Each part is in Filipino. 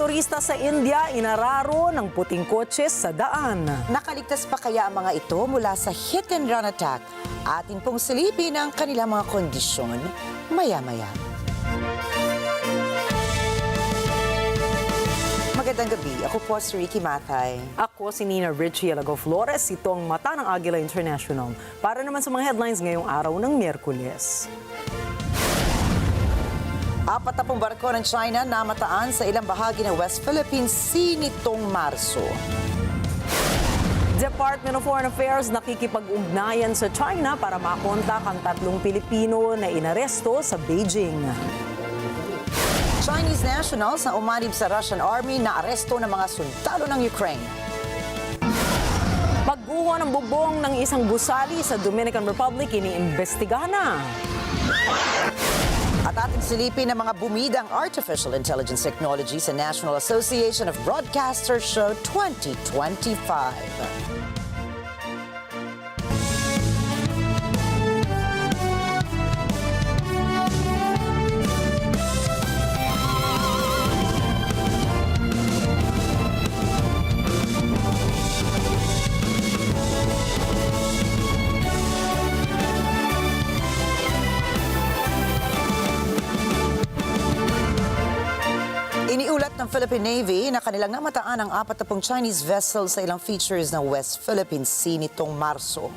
motorista sa India inararo ng puting kotse sa daan. Nakaligtas pa kaya ang mga ito mula sa hit and run attack? Atin pong silipin ang kanilang mga kondisyon maya-maya. Magandang gabi. Ako po si Rikki Mathay. Ako si Rikki Alagao Flores. Ito ang mata ng Agila International. Para naman sa mga headlines ngayong araw ng Miyerkules. 40 barko ng China namataan sa ilang bahagi ng West Philippine Sea nitong Marso. Department of Foreign Affairs nakikipag-ugnayan sa China para makontak ang 3 Pilipino na inaresto sa Beijing. Chinese nationals na umanib sa Russian Army na aresto ng mga sundalo ng Ukraine. Pagguho ng bubong ng isang gusali sa Dominican Republic iniimbestigahan na. At ating silipin ang mga bumidang artificial intelligence technology sa National Association of Broadcasters Show 2025. Iniulat ng Philippine Navy na kanilang namataan ang 40 Chinese vessels sa ilang features ng West Philippine Sea nitong Marso.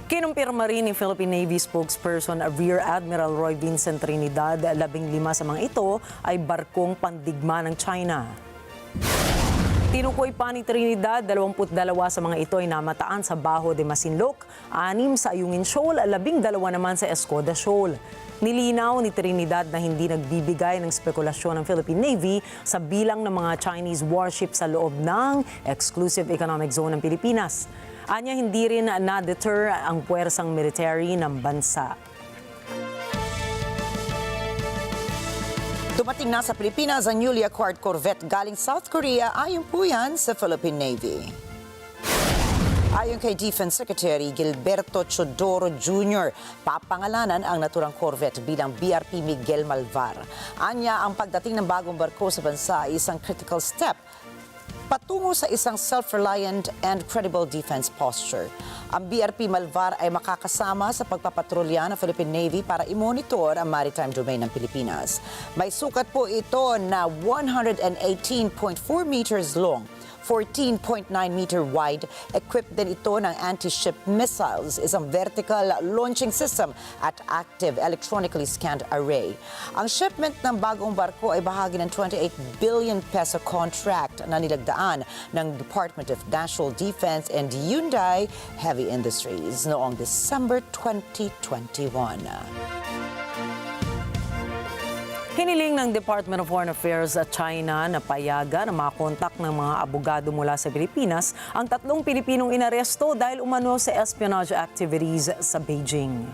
Kinumpirma rin ni Philippine Navy spokesperson Rear Admiral Roy Vincent Trinidad, 15 sa mga ito ay barkong pandigma ng China. Tinukoy pa ni Trinidad, 22 sa mga ito ay namataan sa Bajo de Masinloc, 6 sa Ayungin Shoal, 12 naman sa Escoda Shoal. Nilinaw ni Trinidad na hindi nagbibigay ng spekulasyon ng Philippine Navy sa bilang ng mga Chinese warships sa loob ng Exclusive Economic Zone ng Pilipinas. Anya, hindi rin na-deter ang puwersang military ng bansa. Dumating na sa Pilipinas ang newly acquired corvette galing South Korea ayon po yan sa Philippine Navy. Ayon kay Defense Secretary Gilberto Chodoro Jr., papangalanan ang naturang corvette bilang BRP Miguel Malvar. Anya, ang pagdating ng bagong barko sa bansa ay isang critical step patungo sa isang self-reliant and credible defense posture. Ang BRP Malvar ay makakasama sa pagpapatrolya ng Philippine Navy para i-monitor ang maritime domain ng Pilipinas. May sukat po ito na 118.4 meters long, 14.9 meter wide. Equipped din ito ng anti-ship missiles, isang vertical launching system at active electronically scanned array. Ang shipment ng bagong barko ay bahagi ng 28 billion peso contract na nilagdaan ng Department of National Defense and Hyundai Heavy Industries noong December 2021. Hiniling ng Department of Foreign Affairs sa China na payagan na makontak ng mga abogado mula sa Pilipinas ang 3 Pilipinong inaresto dahil umano sa espionage activities sa Beijing.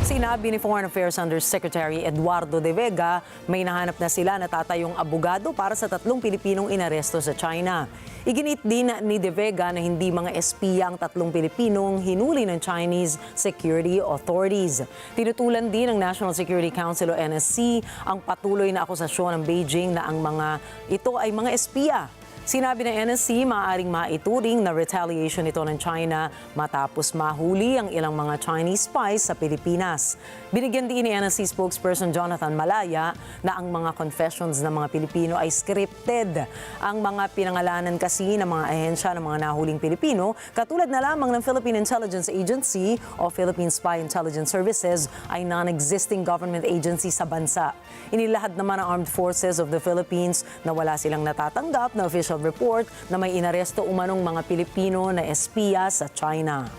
Sinabi ni Foreign Affairs Undersecretary Eduardo de Vega, may nahanap na sila na tatayong abogado para sa 3 Pilipinong inaresto sa China. Iginit din ni de Vega na hindi mga espiya ang 3 Pilipinong hinuli ng Chinese security authorities. Tinutulan din ng National Security Council o NSC ang patuloy na akusasyon ng Beijing na ang mga ito ay mga espiya. Sinabi ng NSC, maaaring maituring na retaliation ito ng China matapos mahuli ang ilang mga Chinese spies sa Pilipinas. Binigyan din ni NSC spokesperson Jonathan Malaya na ang mga confessions ng mga Pilipino ay scripted. Ang mga pinangalanan kasi ng mga ahensya ng mga nahuling Pilipino, katulad na lamang ng Philippine Intelligence Agency o Philippine Spy Intelligence Services, ay non-existing government agency sa bansa. Inilahad naman ng Armed Forces of the Philippines na wala silang natatanggap na official report na may inaresto umanong mga Pilipino na espiya sa China.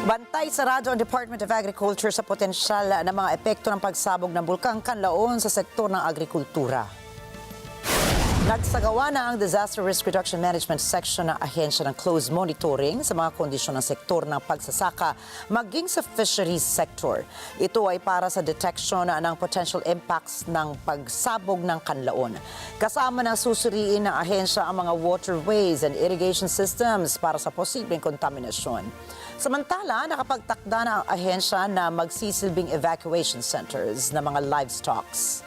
Bantay sarado ang Department of Agriculture sa potensyal na mga epekto ng pagsabog ng bulkang Kanlaon sa sektor ng agrikultura. Nagsagawa na ang Disaster Risk Reduction Management Section ng ahensya ng close monitoring sa mga kondisyon ng sektor ng pagsasaka maging sa fisheries sector. Ito ay para sa detection ng potential impacts ng pagsabog ng kanlaon. Kasama na susuriin ng ahensya ang mga waterways and irrigation systems para sa posibleng kontaminasyon. Samantala, nakapagtakda na ang ahensya na magsisilbing evacuation centers ng mga livestocks.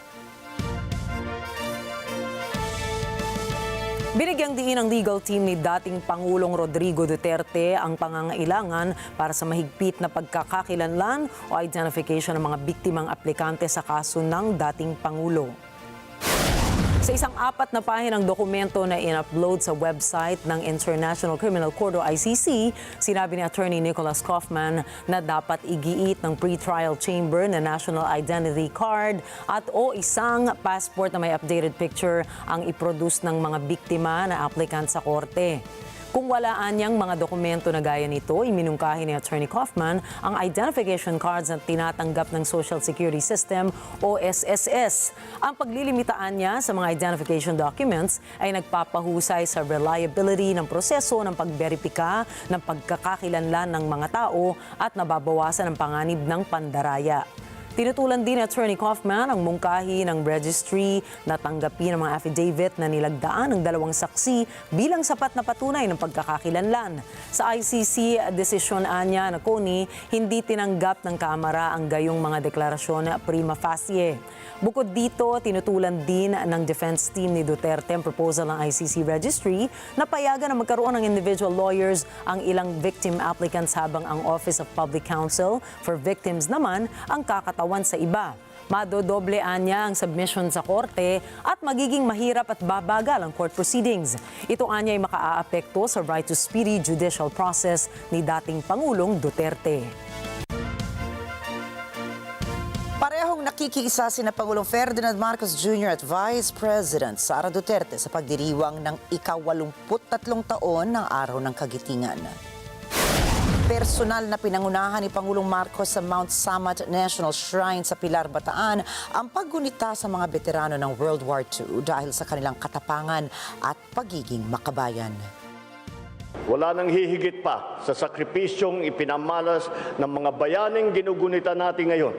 Binigyang diin ng legal team ni dating Pangulong Rodrigo Duterte ang pangangailangan para sa mahigpit na pagkakakilanlan o identification ng mga biktimang aplikante sa kaso ng dating Pangulo. Sa isang 4 na pahinang dokumento na in-upload sa website ng International Criminal Court o ICC, sinabi ni Attorney Nicholas Kaufman na dapat igiit ng pre-trial chamber na national identity card at o isang passport na may updated picture ang iproduce ng mga biktima na applicant sa korte. Kung walaan niyang mga dokumento na gaya nito, iminungkahi ni Attorney Kaufman ang identification cards na tinatanggap ng Social Security System o SSS. Ang paglilimitaan niya sa mga identification documents ay nagpapahusay sa reliability ng proseso ng pagberipika ng pagkakakilanlan ng mga tao at nababawasan ang panganib ng pandaraya. Tinutulan din ni Attorney Kaufman ang mungkahi ng registry na tanggapin ang mga affidavit na nilagdaan ng 2 saksi bilang sapat na patunay ng pagkakakilanlan. Sa ICC, desisyon anya na Koni, hindi tinanggap ng Kamara ang gayong mga deklarasyon prima facie. Bukod dito, tinutulan din ng defense team ni Duterte ang proposal ng ICC registry na payagan na magkaroon ng individual lawyers ang ilang victim applicants habang ang Office of Public Counsel for Victims naman ang kakatawan sa iba. Madodoble anya ang submission sa korte at magiging mahirap at babagal ang court proceedings. Ito anya ay makaaapekto sa right to speedy judicial process ni dating Pangulong Duterte. Parehong nakikiisa sina Pangulong Ferdinand Marcos Jr. at Vice President Sara Duterte sa pagdiriwang ng ika-83 taon ng Araw ng Kagitingan. Personal na pinangunahan ni Pangulong Marcos sa Mount Samat National Shrine sa Pilar, Bataan ang paggunita sa mga veterano ng World War II dahil sa kanilang katapangan at pagiging makabayan. Wala nang hihigit pa sa sakripisyong ipinamalas ng mga bayaning ginugunita natin ngayon.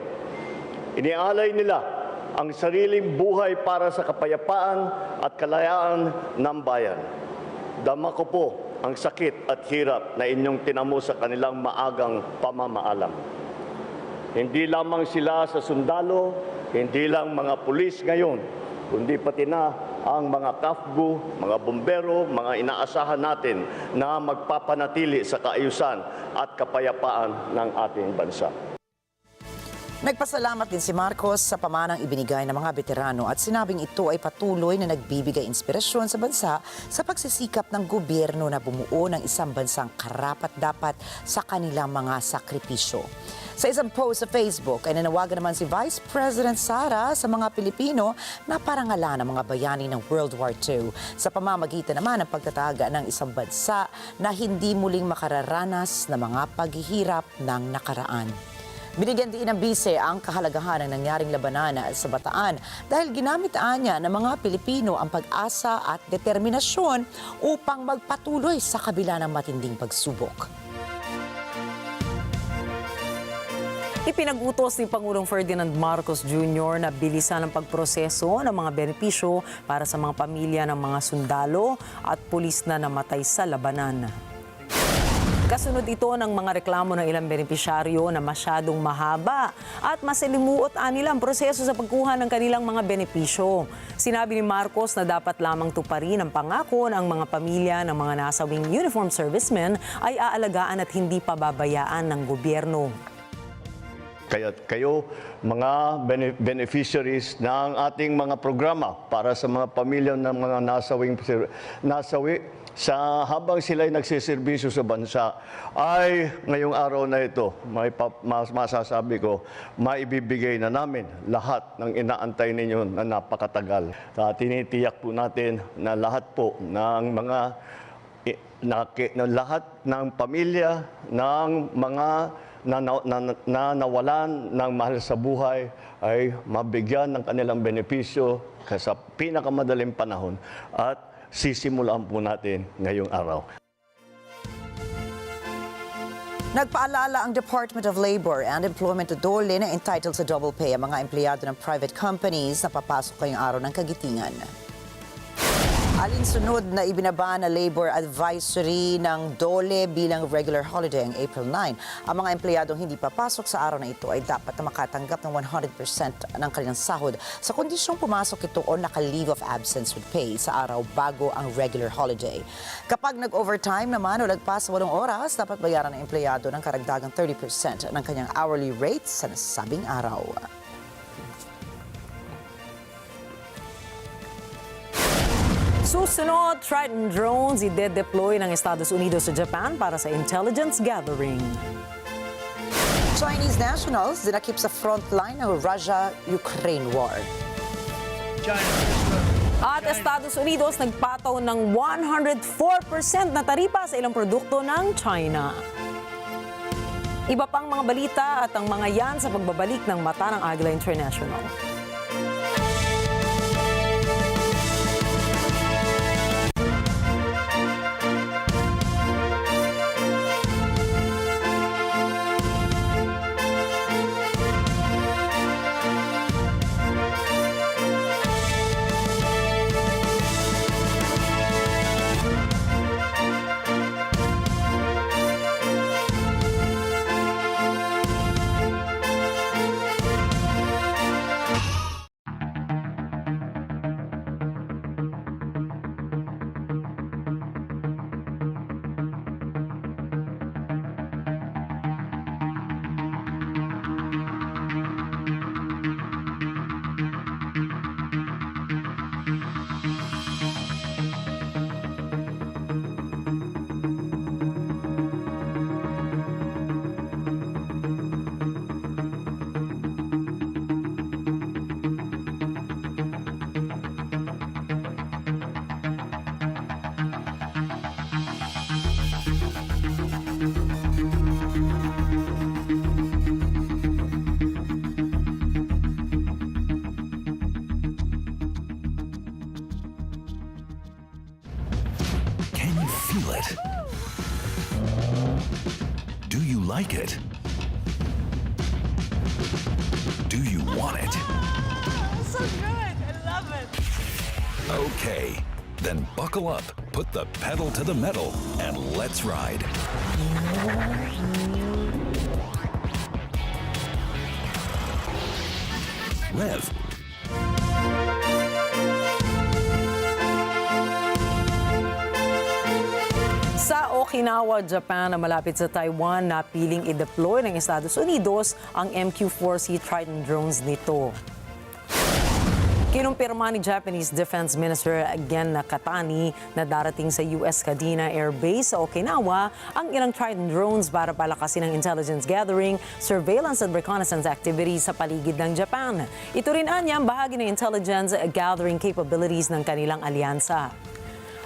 Inialay nila ang sariling buhay para sa kapayapaan at kalayaan ng bayan. Dama ko po ang sakit at hirap na inyong tinamo sa kanilang maagang pamamaalam. Hindi lamang sila sa sundalo, hindi lang mga pulis ngayon, kundi pati na ang mga kafgu, mga bombero, mga inaasahan natin na magpapanatili sa kaayusan at kapayapaan ng ating bansa. Nagpasalamat din si Marcos sa pamanang ibinigay ng mga veterano at sinabing ito ay patuloy na nagbibigay inspirasyon sa bansa sa pagsisikap ng gobyerno na bumuo ng isang bansang karapat-dapat sa kanilang mga sakripisyo. Sa isang post sa Facebook ay nanawagan naman si Vice President Sara sa mga Pilipino na parangalan ng mga bayani ng World War II sa pamamagitan naman ng pagtataga ng isang bansa na hindi muling makararanas ng mga paghihirap ng nakaraan. Binigyan din ng bise ang kahalagahan ng nangyaring labanan sa Bataan dahil ginamit niya ng mga Pilipino ang pag-asa at determinasyon upang magpatuloy sa kabila ng matinding pagsubok. Ipinag-utos ni Pangulong Ferdinand Marcos Jr. na bilisan ang pagproseso ng mga benepisyo para sa mga pamilya ng mga sundalo at pulis na namatay sa labanan. Kasunod ito ng mga reklamo ng ilang benepisyaryo na masyadong mahaba at masalimuot nila ang proseso sa pagkuha ng kanilang mga benepisyo. Sinabi ni Marcos na dapat lamang tuparin ang pangako ng mga pamilya ng mga nasawing uniformed servicemen ay aalagaan at hindi pababayaan ng gobyerno. Kaya kayo, mga beneficiaries ng ating mga programa para sa mga pamilya ng mga nasawi sa habang sila ay nagsiservisyo sa bansa, ay ngayong araw na ito, masasabi ko, maibibigay na namin lahat ng inaantay ninyo na napakatagal. Tinitiyak po natin na lahat po ng mga lahat ng pamilya ng mga na nawalan ng mahal sa buhay ay mabigyan ng kanilang benepisyo sa pinakamadaling panahon at sisimulan po natin ngayong araw. Nagpaalala ang Department of Labor and Employment dole na entitled sa double pay ang mga empleyado ng private companies na papasok ngayong araw ng kagitingan. Alinsunod na ibinaba na labor advisory ng DOLE bilang regular holiday ang April 9. Ang mga empleyadong hindi papasok sa araw na ito ay dapat na makatanggap ng 100% ng kanilang sahod sa kondisyong pumasok ito o naka-leave of absence with pay sa araw bago ang regular holiday. Kapag nag-overtime naman o lagpas sa 8 oras, dapat bayaran ng empleyado ng karagdagang 30% ng kanyang hourly rate sa nasabing araw. Susunod, Triton drones ide-deploy ng Estados Unidos sa Japan para sa intelligence gathering. Chinese nationals dinakip sa frontline ng Russia-Ukraine war. At Estados Unidos nagpataw ng 104% na taripa sa ilang produkto ng China. Iba pang mga balita at ang mga yan sa pagbabalik ng Mata ng Agila International. Feel it? Do you like it? Do you want it? So good. I love it. Okay, then buckle up, put the pedal to the metal, and let's ride. Rev. Sa Okinawa, Japan na malapit sa Taiwan, napiling i-deploy ng Estados Unidos ang MQ-4C Triton drones nito. Kinumpirma ni Japanese Defense Minister Gen Nakatani na darating sa US Kadena Air Base sa Okinawa ang ilang Triton drones para palakasin ang intelligence gathering, surveillance at reconnaissance activities sa paligid ng Japan. Ito rin anyang bahagi ng intelligence gathering capabilities ng kanilang alyansa.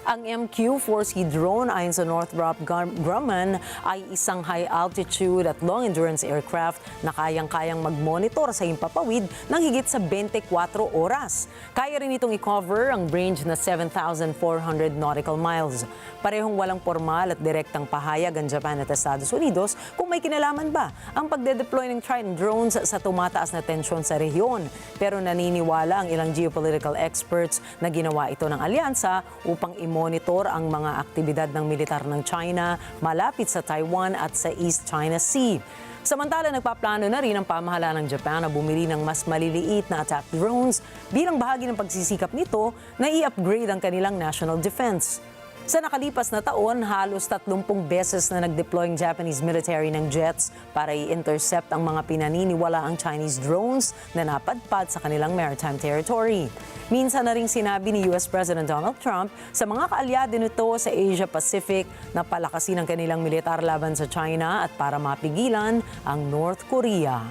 Ang MQ-4C drone ayon sa Northrop Grumman ay isang high-altitude at long-endurance aircraft na kayang-kayang mag-monitor sa himpapawid ng higit sa 24 oras. Kaya rin itong i-cover ang range na 7,400 nautical miles. Parehong walang formal at direktang pahayag ang Japan at Estados Unidos kung may kinalaman ba ang pagde-deploy ng Triton drones sa tumataas na tensyon sa rehiyon. Pero naniniwala ang ilang geopolitical experts na ginawa ito ng alyansa upang monitor ang mga aktibidad ng militar ng China malapit sa Taiwan at sa East China Sea. Samantala, nagpaplano na rin ang pamahalaan ng Japan na bumili ng mas maliliit na attack drones bilang bahagi ng pagsisikap nito na i-upgrade ang kanilang national defense. Sa nakalipas na taon, halos 30 beses na nag-deploy ang Japanese military ng jets para i-intercept ang mga pinaniniwalaang Chinese drones na napadpad sa kanilang maritime territory. Minsan na ring sinabi ni US President Donald Trump sa mga kaalyado nito sa Asia Pacific na palakasin ang kanilang militar laban sa China at para mapigilan ang North Korea.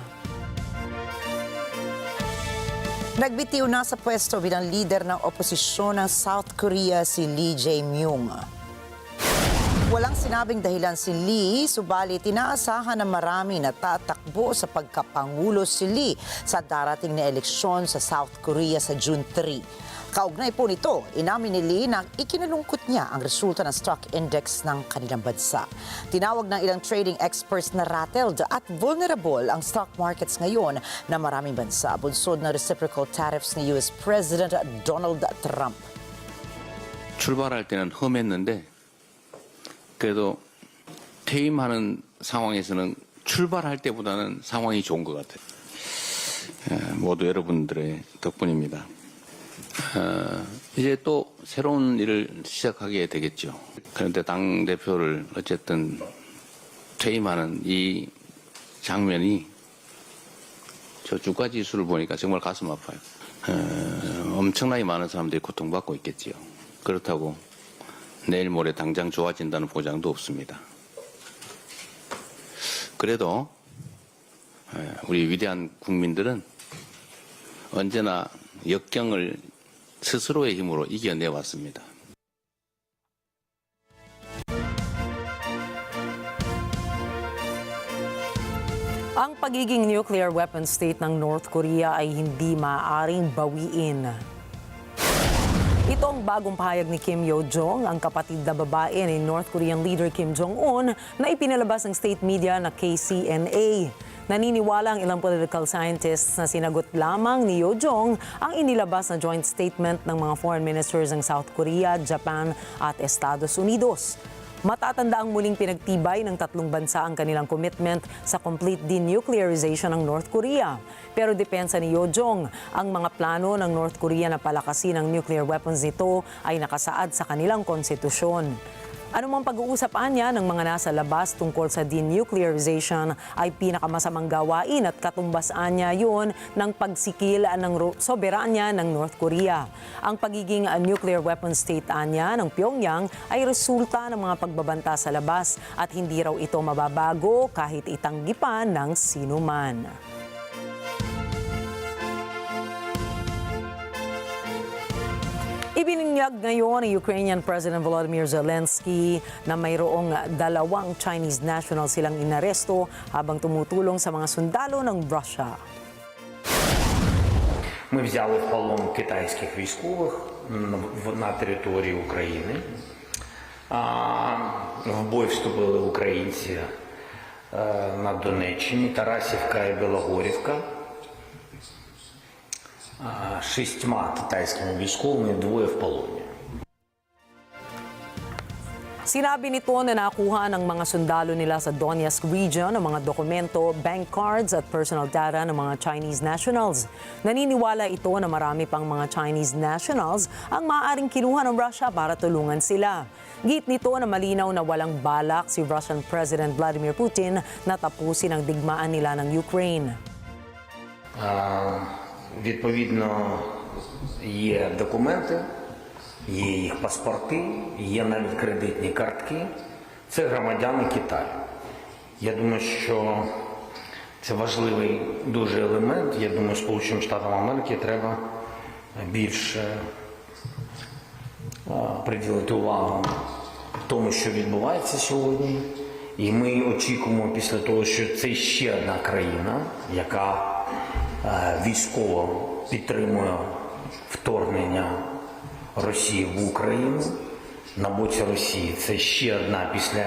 Nagbitiw na sa pwesto bilang leader ng oposisyon ng South Korea si Lee Jae-myung. Walang sinabing dahilan si Lee, subalit inaasahan na marami na tatakbo sa pagkapangulo si Lee sa darating na eleksyon sa South Korea sa June 3. Kaugnay po nito, inamin ni Lee na ikinalungkot niya ang resulta ng stock index ng kanilang bansa. Tinawag ng ilang trading experts na rattled at vulnerable ang stock markets ngayon na maraming bansa bunsod ng reciprocal tariffs ni US President Donald Trump. 출발할 때는 험했는데 그래도 퇴임하는 상황에서는 출발할 때보다는 상황이 좋은 것 같아요. 모두 여러분들의 덕분입니다. 이제 또 새로운 일을 시작하게 되겠죠. 그런데 당대표를 어쨌든 퇴임하는 이 장면이 저 주가 지수를 보니까 정말 가슴 아파요. 엄청나게 많은 사람들이 고통받고 있겠지요. 그렇다고 내일 모레 당장 좋아진다는 보장도 없습니다. 그래도 우리 위대한 국민들은 언제나 역경을 스스로의 힘으로 이겨내왔습니다. Ang pagiging nuclear weapon state ng North Korea ay hindi maaaring bawiin. Ito ang bagong pahayag ni Kim Yo-jong, ang kapatid na babae ni North Korean leader Kim Jong-un, na ipinalabas ng state media na KCNA. Naniniwala ang ilang political scientists na sinagot lamang ni Yo-jong ang inilabas na joint statement ng mga foreign ministers ng South Korea, Japan at Estados Unidos. Matatanda ang muling pinagtibay ng tatlong bansa ang kanilang commitment sa complete denuclearization ng North Korea. Pero depensa ni Yo-jong, ang mga plano ng North Korea na palakasin ang nuclear weapons nito ay nakasaad sa kanilang konstitusyon. Anumang pag-uusap niya ng mga nasa labas tungkol sa denuclearization ay pinakamasamang gawain at katumbasaan niya yun ng pagsikil ng soberanya ng North Korea. Ang pagiging nuclear weapon state niya ng Pyongyang ay resulta ng mga pagbabanta sa labas at hindi raw ito mababago kahit itanggi pa ng sinuman. Ibininyag ngayon ni Ukrainian President Volodymyr Zelensky na mayroong 2 Chinese national silang inaresto habang tumutulong sa mga sundalo ng Russia. Ми взяли в полон китайських військових на території України. В бой вступили українці на Донеччині, Тарасівка і Білогорівка. 6 китайськими військовими, 2 в полоні. Sinabi nito na nakuha ng mga sundalo nila sa Donetsk region ang mga dokumento, bank cards at personal data ng mga Chinese nationals. Naniniwala ito na marami pang mga Chinese nationals ang maaaring kinuha ng Russia para tulungan sila. Git nito na malinaw na walang balak si Russian President Vladimir Putin na tapusin ang digmaan nila ng Ukraine. Відповідно, є документи, є їх паспорти, є навіть кредитні картки. Це громадяни Китаю. Я думаю, що це важливий дуже елемент. Я думаю, Сполученим Штатам Америки треба більше приділити увагу тому, що відбувається сьогодні. І ми очікуємо після того, що це ще одна країна, яка військово підтримує вторгнення Росії в Україну на боці Росії. Це ще одна після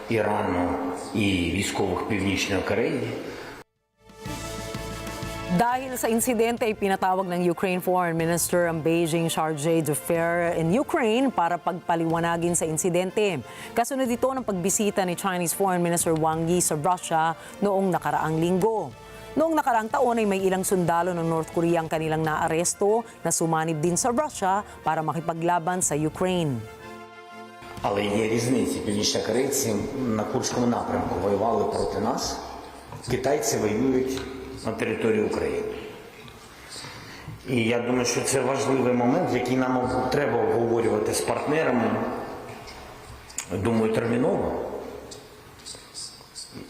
Ірану і військових Північної Кореї. Dahil sa insidente ay pinatawag ng Ukraine Foreign Minister ang Beijing Chargé d'Affaires in Ukraine para pagpaliwanagin sa insidente. Kasunod ito ng pagbisita ni Chinese Foreign Minister Wang Yi sa Russia noong nakaraang linggo. Noong nakaraang taon ay may ilang sundalo ng North Korea ang kanilang naaresto na sumanib din sa Russia para makipaglaban sa Ukraine. Але є різниці. Північнокорейці на Курському напрямку воювали проти нас. Китайці воюють на території України. І я думаю, що це важливий момент, який нам треба обговорювати з партнерами. Думаю, терміново.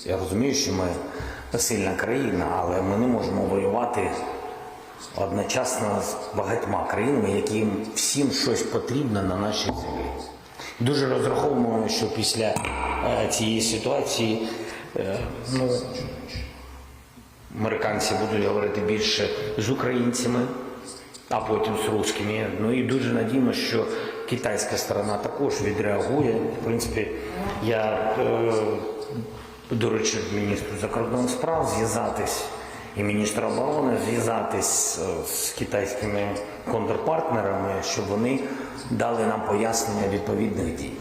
Я розумію, що ми сильна країна, але ми не можемо воювати одночасно з багатьма країнами, яким всім щось потрібно на нашій землі. Дуже розраховуємо, що після цієї ситуації американці будуть говорити більше з українцями, а потім з русскими. Ну і дуже надіємо, що китайська сторона також відреагує. В принципі, я доручив міністру закордонних справ зв'язатись і міністру оборони зв'язатись з китайськими контрпартнерами, щоб вони дали нам пояснення відповідних дій.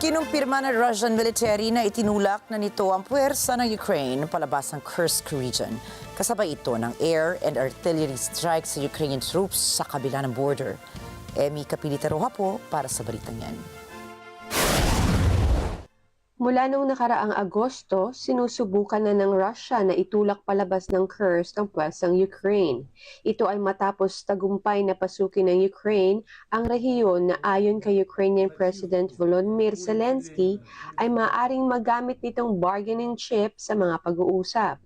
Kinumpirma ng Russian military na itinulak na nito ang puwersa ng Ukraine palabas ng Kursk region. Kasabay ito ng air and artillery strikes sa Ukrainian troops sa kabila ng border. Emi Kapilitaroha po para sa balitang yan. Mula noong nakaraang Agosto, sinusubukan na ng Russia na itulak palabas ng Kursk ang pwersang Ukraine. Ito ay matapos tagumpay na pasukin ng Ukraine ang rehiyon na ayon kay Ukrainian President Volodymyr Zelensky ay maaaring magamit nitong bargaining chip sa mga pag-uusap.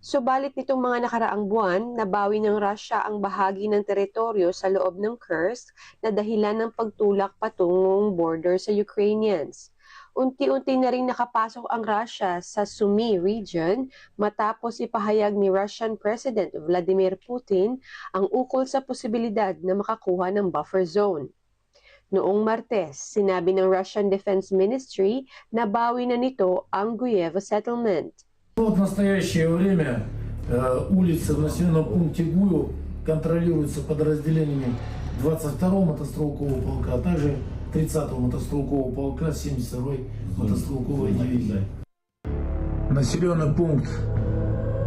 Subalit nitong mga nakaraang buwan, nabawi ng Russia ang bahagi ng teritoryo sa loob ng Kursk na dahilan ng pagtulak patungong border sa Ukrainians. Unti-unti na rin nakapasok ang Russia sa Sumy region matapos ipahayag ni Russian President Vladimir Putin ang ukol sa posibilidad na makakuha ng buffer zone. Noong Martes, sinabi ng Russian Defense Ministry na bawi na nito ang Guyevo settlement. В настоящее время улицы в населенном пункте Гуев контролируются подразделениями 22-го мотострелкового полка, а также 30-го мотострелкового полка 72-й мотострелковой дивизии. Населенный пункт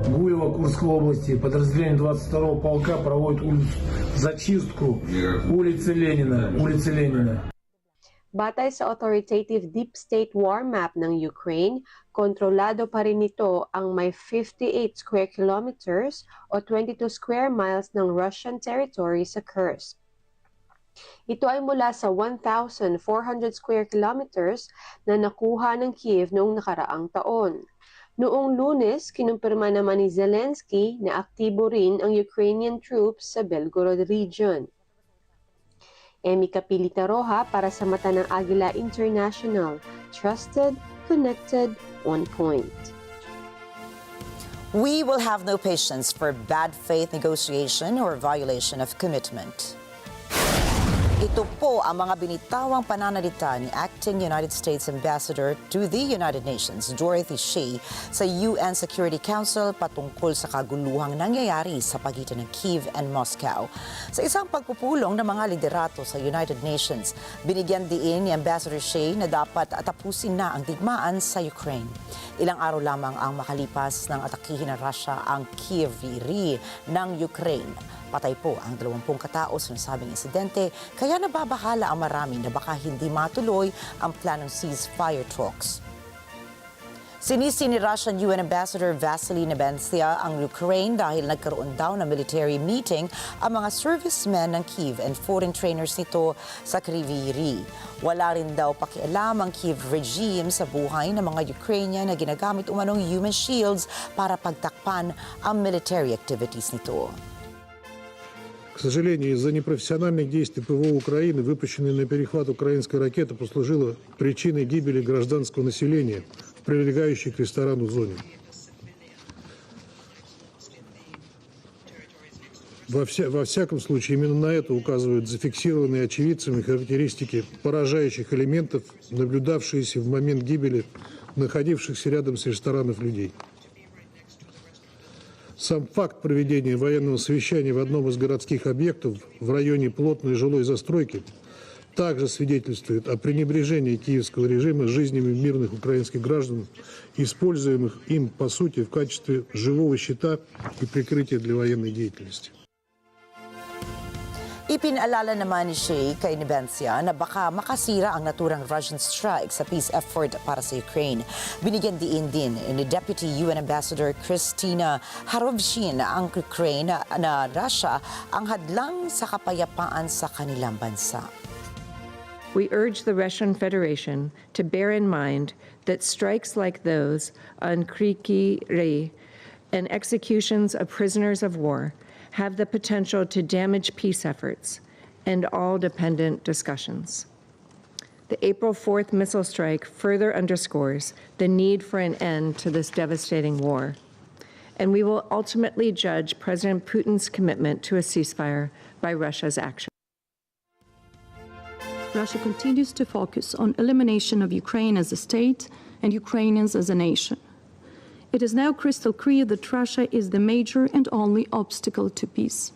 Гуева Курской области, подразделение 22-го полка проводит зачистку улицы Ленина. Batay sa authoritative deep state war map ng Ukraine, kontrolado pa rin nito ang may 58 square kilometers o 22 square miles ng Russian territory sa Kursk. Ito ay mula sa 1,400 square kilometers na nakuha ng Kiev noong nakaraang taon. Noong Lunes, kinumpirma naman ni Zelensky na aktibo rin ang Ukrainian troops sa Belgorod region. Emi Kapilitaroha para sa mata ng Agila International. Trusted, connected, on point. We will have no patience for bad faith negotiation or violation of commitment. Ito po ang mga binitawang pananalita ni Acting United States Ambassador to the United Nations, Dorothy Shea, sa UN Security Council patungkol sa kaguluhang nangyayari sa pagitan ng Kyiv and Moscow. Sa isang pagpupulong ng mga liderato sa United Nations, binigyan diin ni Ambassador Shea na dapat tapusin na ang digmaan sa Ukraine. Ilang araw lamang ang makalipas ng atakihin ng Russia ang Kyiv ng Ukraine. Patay po ang 20 katao sa nasabing insidente, kaya nababahala ang marami na baka hindi matuloy ang planong ceasefire talks. Sinisi ni Russian UN Ambassador Vasily Nebenzia ang Ukraine dahil nagkaroon daw ng military meeting ang mga servicemen ng Kyiv and foreign trainers nito sa Kryvyi Rih. Wala rin daw pakialam ang Kyiv regime sa buhay ng mga Ukrainian na ginagamit umanong human shields para pagtakpan ang military activities nito. К сожалению, из-за непрофессиональных действий ПВО Украины, выпущенной на перехват украинской ракеты, послужила причиной гибели гражданского населения в прилегающей к ресторану зоне. Во всяком случае, именно на это указывают зафиксированные очевидцами характеристики поражающих элементов, наблюдавшиеся в момент гибели находившихся рядом с ресторанов людей. Сам факт проведения военного совещания в одном из городских объектов в районе плотной жилой застройки также свидетельствует о пренебрежении киевского режима жизнями мирных украинских граждан, используемых им, по сути, в качестве живого щита и прикрытия для военной деятельности. Ipinaalala naman ni Shea kay Nebenzia na baka makasira ang naturang Russian strike sa peace effort para sa Ukraine. Binigyan diin din ni Deputy UN Ambassador Kristina Harovshin ang Ukraine na Russia ang hadlang sa kapayapaan sa kanilang bansa. We urge the Russian Federation to bear in mind that strikes like those on Rikki and executions of prisoners of war have the potential to damage peace efforts and all dependent discussions. The April 4th missile strike further underscores the need for an end to this devastating war, and we will ultimately judge President Putin's commitment to a ceasefire by Russia's action. Russia continues to focus on elimination of Ukraine as a state and Ukrainians as a nation. It is now crystal clear that Russia is the major and only obstacle to peace.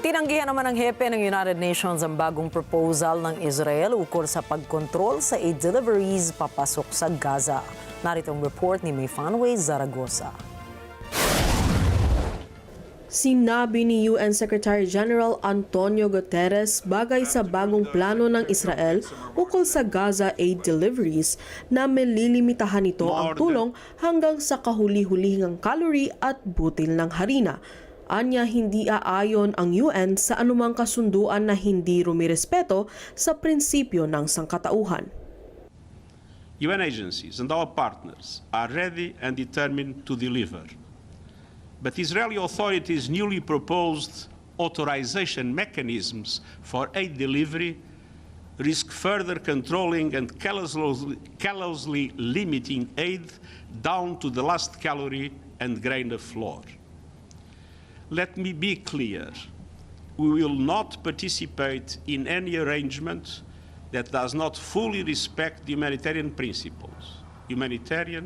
Tinanggihan naman ng hepe ng United Nations ang bagong proposal ng Israel ukol sa pagkontrol sa aid deliveries papasok sa Gaza. Narito ang report ni Mathay Zaragoza. Sinabi ni UN Secretary General Antonio Guterres bagay sa bagong plano ng Israel ukol sa Gaza aid deliveries na melilimitahan nito ang tulong hanggang sa kahuli-hulihang calorie at butil ng harina. Anya hindi aayon ang UN sa anumang kasunduan na hindi rumirespeto sa prinsipyo ng sangkatauhan. UN agencies and our partners are ready and determined to deliver. But Israeli authorities' newly proposed authorization mechanisms for aid delivery risk further controlling and callously limiting aid down to the last calorie and grain of flour. Let me be clear, we will not participate in any arrangement that does not fully respect the humanitarian principles, humanity,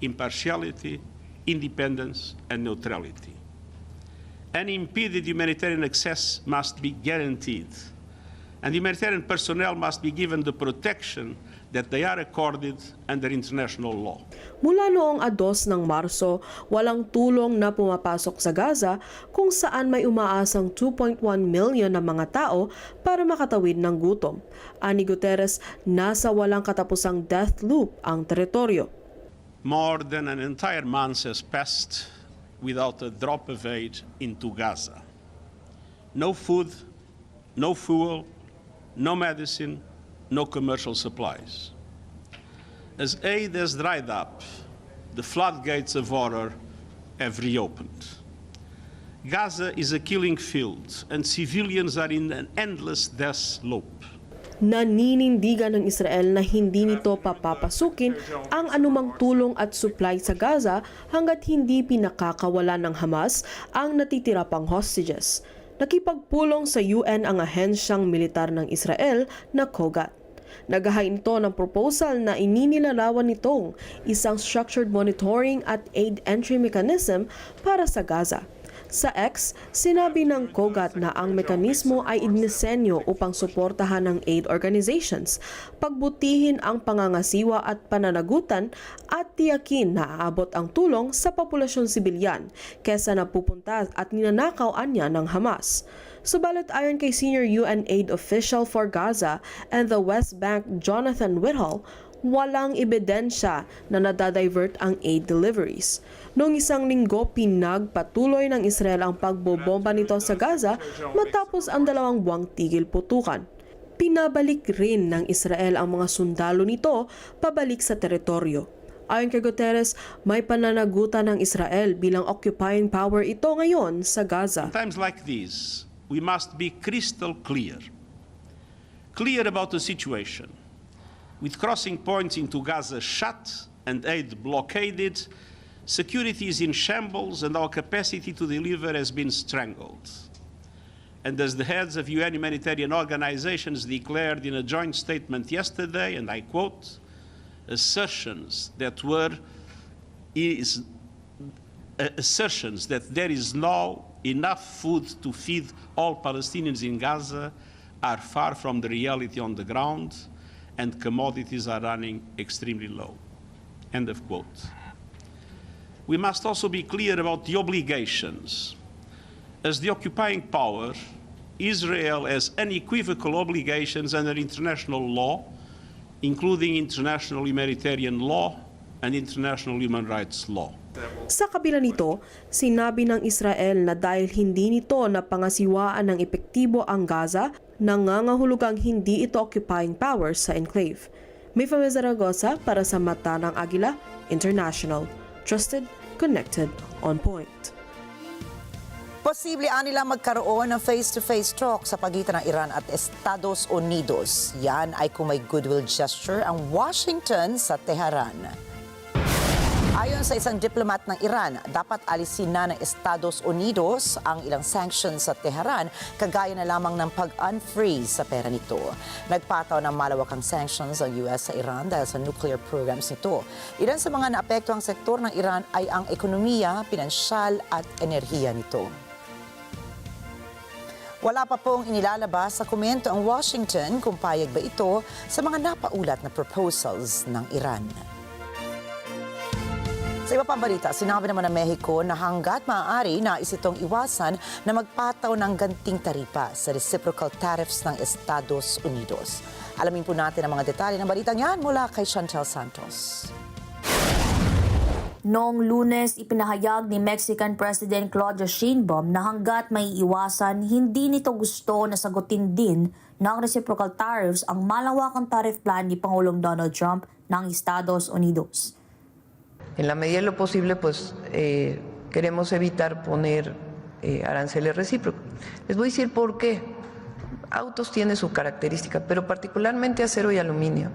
impartiality, independence, and neutrality. Unimpeded humanitarian access must be guaranteed, and humanitarian personnel must be given the protection that they are accorded under international law. Mula noong 2 ng Marso, walang tulong na pumapasok sa Gaza kung saan may umaasang 2.1 million na mga tao para makatawid ng gutom. Ani Guterres, nasa walang katapusang death loop ang teritoryo. More than an entire month has passed without a drop of aid into Gaza. No food, no fuel, no medicine, no commercial supplies. As aid has dried up, the floodgates of horror have reopened. Gaza is a killing field, and civilians are in an endless death loop. Naninindigan ng Israel na hindi nito papapasukin ang anumang tulong at supply sa Gaza hanggat hindi pinakakawalan ng Hamas ang natitira pang hostages. Nakipagpulong sa UN ang ahensyang militar ng Israel na COGAT. Naghahain ito ng proposal na ininilarawan nitong isang structured monitoring at aid entry mechanism para sa Gaza. Sa X, sinabi ng COGAT na ang mekanismo ay idinisenyo upang suportahan ng aid organizations, pagbutihin ang pangangasiwa at pananagutan at tiyakin na aabot ang tulong sa populasyon sibilyan kesa napupunta at ninanakaw anya ng Hamas. Subalit ayon kay senior UN aid official for Gaza and the West Bank Jonathan Whittle, walang ebidensya na nadadivert ang aid deliveries. Noong 1 linggo, pinagpatuloy ng Israel ang pagbobomba nito sa Gaza matapos ang 2 buwang tigil putukan. Pinabalik rin ng Israel ang mga sundalo nito pabalik sa teritoryo. Ayon kay Guterres, may pananagutan ng Israel bilang occupying power ito ngayon sa Gaza. In times like these, we must be crystal clear about the situation. With crossing points into Gaza shut and aid blockaded, security is in shambles and our capacity to deliver has been strangled. And as the heads of UN humanitarian organizations declared in a joint statement yesterday, and I quote, assertions that there is now enough food to feed all Palestinians in Gaza are far from the reality on the ground, and commodities are running extremely low. End of quote. We must also be clear about the obligations. As the occupying power, Israel has unequivocal obligations under international law, including international humanitarian law and international human rights law. Sa kabila nito, sinabi ng Israel na dahil hindi nito napangasiwaan ng epektibo ang Gaza, nangangahulugang hindi ito occupying power sa enclave. Mathay Zaragoza para sa Mata ng Agila International. Trusted, connected on point. Posible nila magkaroon ng face-to-face talk sa pagitan ng Iran at Estados Unidos. Yan ay kung may goodwill gesture ang Washington sa Tehran. Ayon sa isang diplomat ng Iran, dapat alisin na ng Estados Unidos ang ilang sanctions sa Tehran, kagaya na lamang ng pag-unfreeze sa pera nito. Nagpataw ng malawakang sanctions ang US sa Iran dahil sa nuclear programs nito. Ilan sa mga naapektuhang sektor ng Iran ay ang ekonomiya, pinansyal at enerhiya nito. Wala pa pong inilalabas sa komento ang Washington kung payag ba ito sa mga napaulat na proposals ng Iran. Sa iba pang balita, sinabi naman ng Mexico na hanggat maaari nais itong iwasan na magpataw ng ganting taripa sa reciprocal tariffs ng Estados Unidos. Alamin po natin ang mga detalye ng balitang yan mula kay Chantel Santos. Noong Lunes, ipinahayag ni Mexican President Claudia Sheinbaum na hanggat may iwasan, hindi nito gusto na sagutin din ng reciprocal tariffs ang malawakang tariff plan ni Pangulong Donald Trump ng Estados Unidos. En la medida de lo posible, pues queremos evitar poner aranceles recíprocos. Les voy a decir por qué. Autos tiene su característica, pero particularmente acero y aluminio.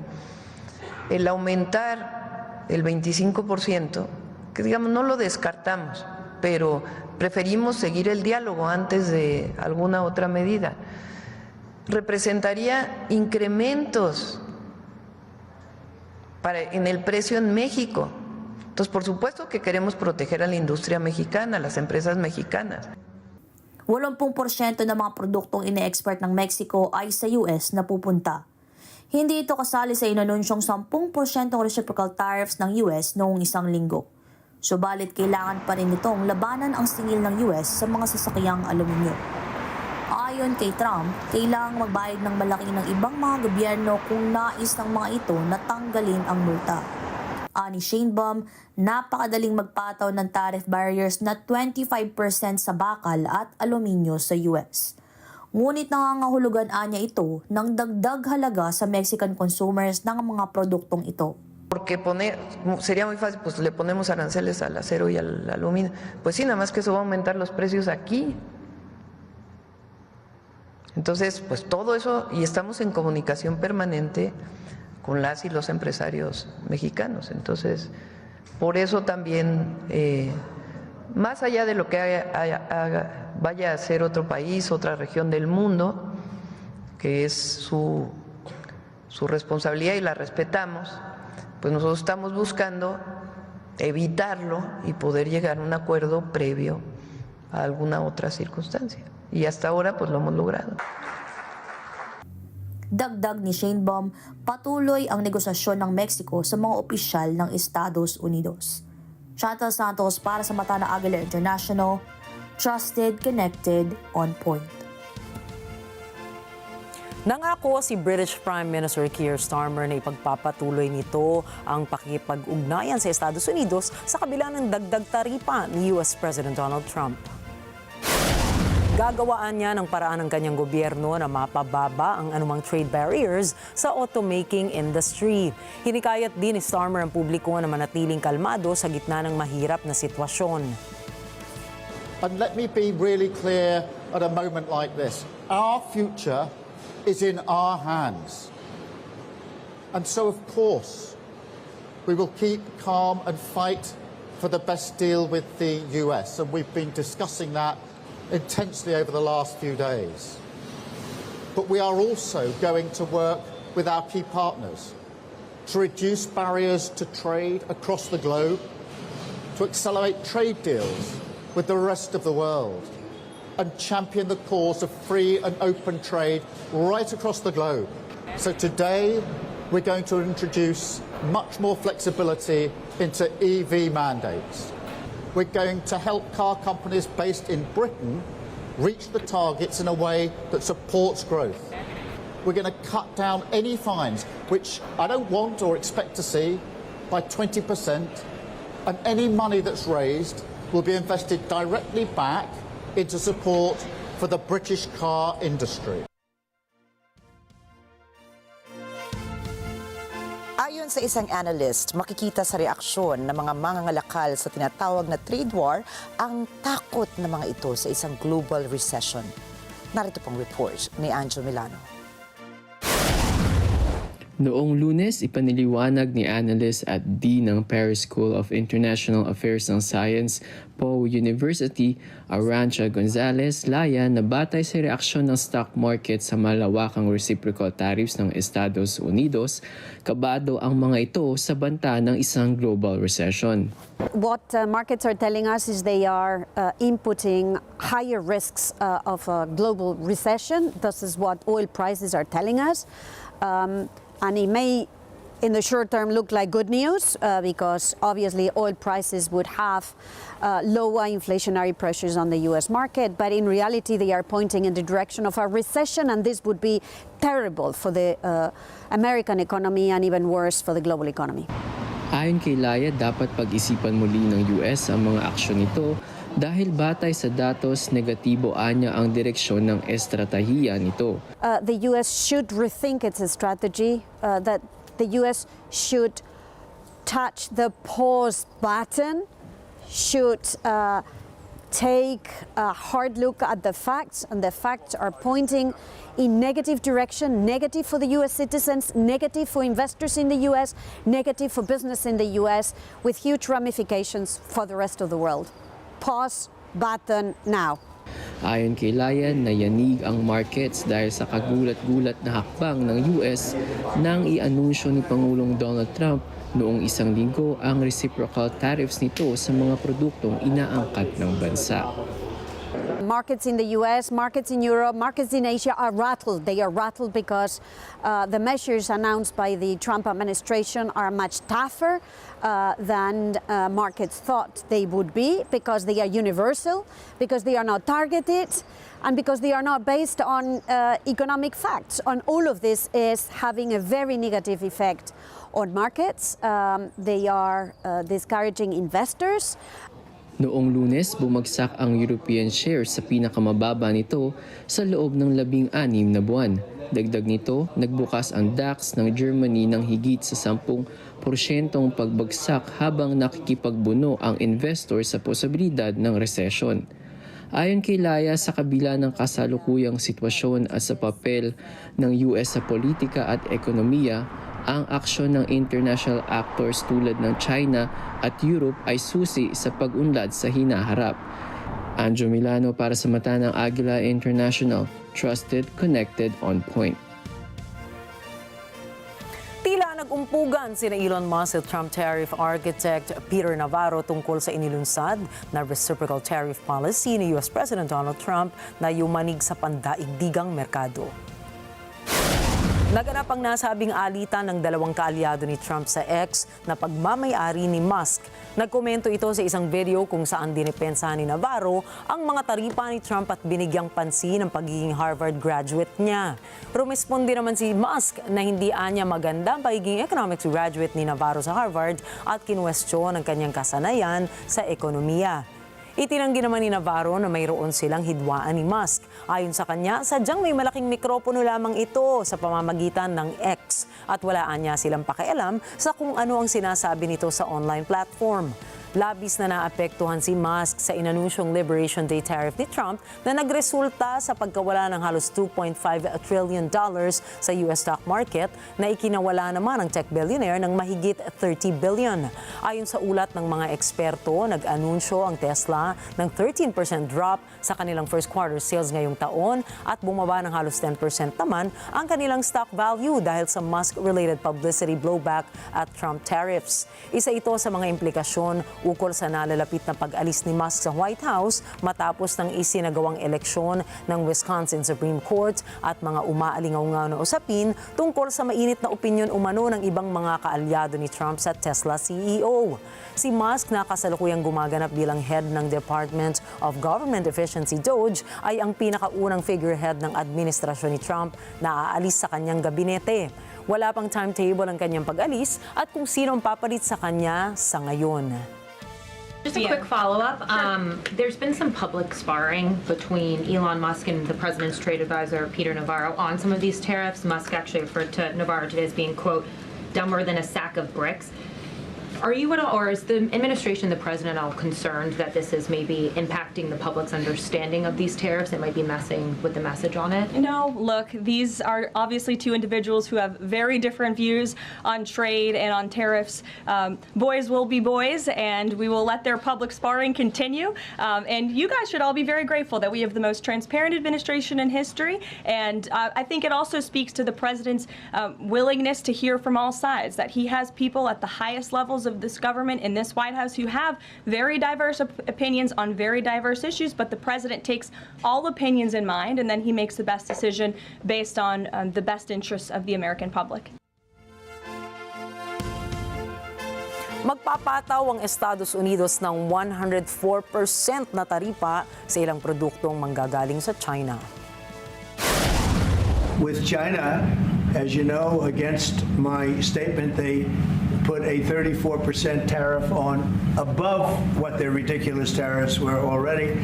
El aumentar el 25%, que digamos no lo descartamos, pero preferimos seguir el diálogo antes de alguna otra medida. Representaría incrementos en el precio en México. Entonces, por supuesto que queremos proteger a la industria mexicana, a las empresas mexicanas. 80% ng mga produktong ine-export ng Mexico ay sa US na pupunta. Hindi ito kasali sa inanunsyong 10% reciprocal tariffs ng US noong isang linggo. Subalit kailangan pa rin itong labanan ang singil ng US sa mga sasakyang aluminyo. Ayon kay Trump, kailangang magbayad ng malaki ng ibang mga gobyerno kung nais ng mga ito na tanggalin ang multa. Ani Sheinbaum, napakadaling magpataw ng tariff barriers na 25% sa bakal at aluminyo sa US. Ngunit nangangahulugan niya ito ng dagdag halaga sa Mexican consumers ng mga produktong ito. Porque sería muy fácil, pues le ponemos aranceles al acero y al aluminio. Pues sí, nada más que eso va a aumentar los precios aquí. Entonces, pues todo eso, y estamos en comunicación permanente con las y los empresarios mexicanos. Entonces, por eso también, más allá de lo que vaya a ser otro país, otra región del mundo, que es su responsabilidad y la respetamos, pues nosotros estamos buscando evitarlo y poder llegar a un acuerdo previo a alguna otra circunstancia. Y hasta ahora pues lo hemos logrado. Dagdag ni Sheinbaum, patuloy ang negosasyon ng Mexico sa mga opisyal ng Estados Unidos. Chantel Santos para sa Mata na Agila International, trusted, connected, on point. Nangako si British Prime Minister Keir Starmer na ipagpapatuloy nito ang pakikipag-ugnayan sa Estados Unidos sa kabila ng dagdag taripa ni US President Donald Trump. Gagawaan niya ng paraan ng kanyang gobyerno na mapababa ang anumang trade barriers sa automaking industry. Hinikayat din ni Starmer ang publiko na manatiling kalmado sa gitna ng mahirap na sitwasyon. And let me be really clear at a moment like this. Our future is in our hands. And so, of course, we will keep calm and fight for the best deal with the US. And we've been discussing that intensely over the last few days. But we are also going to work with our key partners to reduce barriers to trade across the globe, to accelerate trade deals with the rest of the world, and champion the cause of free and open trade right across the globe. So today, we're going to introduce much more flexibility into EV mandates. We're going to help car companies based in Britain reach the targets in a way that supports growth. We're going to cut down any fines, which I don't want or expect to see, by 20%, and any money that's raised will be invested directly back into support for the British car industry. Ayon sa isang analyst, makikita sa reaksyon ng mga mangangalakal sa tinatawag na trade war ang takot ng mga ito sa isang global recession. Narito pong report ni Angel Milano. Noong Lunes, ipaniliwanag ni analyst at Dean ng Paris School of International Affairs and Science, Po University, Arantxa Gonzalez Laya, na batay sa reaksyon ng stock market sa malawakang reciprocal tariffs ng Estados Unidos, kabado ang mga ito sa banta ng isang global recession. What markets are telling us is they are inputting higher risks of a global recession. This is what oil prices are telling us. And it may, in the short term, look like good news because obviously oil prices would have lower inflationary pressures on the U.S. market, but in reality they are pointing in the direction of a recession, and this would be terrible for the American economy and even worse for the global economy. Ayon kay Laya, dapat pag-isipan muli ng US ang mga aksyon nito dahil batay sa datos, negatibo anya ang direksyon ng estratehiya nito. The U.S. should rethink its strategy, that the U.S. should touch the pause button, should take a hard look at the facts, and the facts are pointing in negative direction, negative for the U.S. citizens, negative for investors in the U.S., negative for business in the U.S., with huge ramifications for the rest of the world. Pause button now. Ayon kay Laya, nayanig ang markets dahil sa kagulat-gulat na hakbang ng US nang i-anunsyo ni Pangulong Donald Trump noong isang linggo ang reciprocal tariffs nito sa mga produktong inaangkat ng bansa. Markets in the U.S., markets in Europe, markets in Asia are rattled. They are rattled because the measures announced by the Trump administration are much tougher than markets thought they would be, because they are universal, because they are not targeted, and because they are not based on economic facts. And all of this is having a very negative effect on markets. They are discouraging investors. Noong Lunes, bumagsak ang European shares sa pinakamababa nito sa loob ng 16 na buwan. Dagdag nito, nagbukas ang DAX ng Germany ng higit sa 10% pagbagsak habang nakikipagbuno ang investor sa posibilidad ng recession. Ayon kay Laya, sa kabila ng kasalukuyang sitwasyon at sa papel ng US sa politika at ekonomiya, ang aksyon ng international actors tulad ng China at Europe ay susi sa pag-unlad sa hinaharap. Angel Milano para sa mata ng Agila International, trusted, connected, on point. Tila nag-umpugan sina Elon Musk at Trump tariff architect Peter Navarro tungkol sa inilunsad na reciprocal tariff policy ni US President Donald Trump na yumanig sa pandaigdigang merkado. Naganap ang nasabing alitan ng dalawang kaalyado ni Trump sa X na pagmamay-ari ni Musk. Nagkomento ito sa isang video kung saan dinipensahan ni Navarro ang mga taripa ni Trump at binigyang pansin ang pagiging Harvard graduate niya. Rumesponde naman si Musk na hindi anya maganda ang pagiging economics graduate ni Navarro sa Harvard at kinwestiyon ang kanyang kasanayan sa ekonomiya. Itinanggi naman ni Navarro na mayroon silang hidwaan ni Musk. Ayon sa kanya, sadyang may malaking mikropono lamang ito sa pamamagitan ng X at walaan niya silang pakialam sa kung ano ang sinasabi nito sa online platform. Labis na naapektuhan si Musk sa inanunsyong Liberation Day tariff ni Trump na nagresulta sa pagkawala ng halos $2.5 trillion sa US stock market na ikinawala naman ng tech billionaire ng mahigit $30 billion. Ayon sa ulat ng mga eksperto, nag-anunsyo ang Tesla ng 13% drop sa kanilang first quarter sales ngayong taon at bumaba ng halos 10% naman ang kanilang stock value dahil sa Musk-related publicity blowback at Trump tariffs. Isa ito sa mga implikasyon ukol sa nalalapit na pag-alis ni Musk sa White House matapos ng isinagawang eleksyon ng Wisconsin Supreme Court at mga umaalingaw-ngaw na usapin tungkol sa mainit na opinyon umano ng ibang mga kaalyado ni Trump sa Tesla CEO. Si Musk na kasalukuyang gumaganap bilang head ng Department of Government Efficiency DOGE ay ang pinakaunang figurehead ng administrasyon ni Trump na aalis sa kanyang gabinete. Wala pang timetable ang kanyang pag-alis at kung sino ang papalit sa kanya sa ngayon. Just a quick follow-up. There's been some public sparring between Elon Musk and the president's trade advisor, Peter Navarro, on some of these tariffs. Musk actually referred to Navarro today as being, quote, dumber than a sack of bricks. Are you at all, or is the administration, the president, all concerned that this is maybe impacting the public's understanding of these tariffs? It might be messing with the message on it? No, look, these are obviously two individuals who have very different views on trade and on tariffs. Boys will be boys, and we will let their public sparring continue. And you guys should all be very grateful that we have the most transparent administration in history. And I think it also speaks to the president's willingness to hear from all sides, that he has people at the highest levels of this government in this White House who have very diverse opinions on very diverse issues, but the president takes all opinions in mind, and then he makes the best decision based on the best interests of the American public. Magpapataw ang Estados Unidos ng 104% na taripa sa ilang produktong manggagaling sa China. With China, as you know, against my statement, they put a 34% tariff on above what their ridiculous tariffs were already.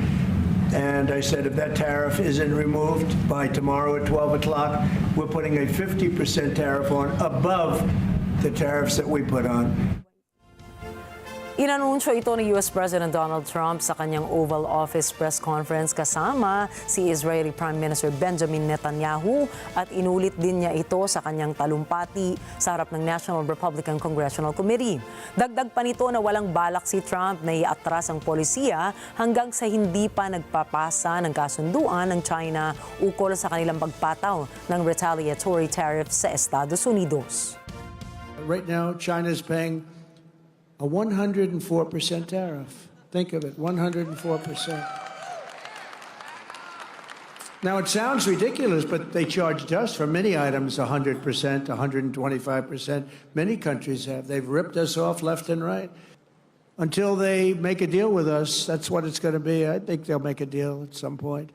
And I said if that tariff isn't removed by tomorrow at 12 o'clock, we're putting a 50% tariff on above the tariffs that we put on. Inanunsyo ito ni US President Donald Trump sa kanyang Oval Office press conference kasama si Israeli Prime Minister Benjamin Netanyahu at inulit din niya ito sa kanyang talumpati sa harap ng National Republican Congressional Committee. Dagdag pa nito na walang balak si Trump na iatras ang polisiya hanggang sa hindi pa nagpapasa ng kasunduan ng China ukol sa kanilang pagpataw ng retaliatory tariffs sa Estados Unidos. Right now, China is paying a 104% tariff. Think of it, 104%. Now, it sounds ridiculous, but they charged us for many items 100%, 125%. Many countries have. They've ripped us off left and right. Until they make a deal with us, that's what it's going to be. I think they'll make a deal at some point.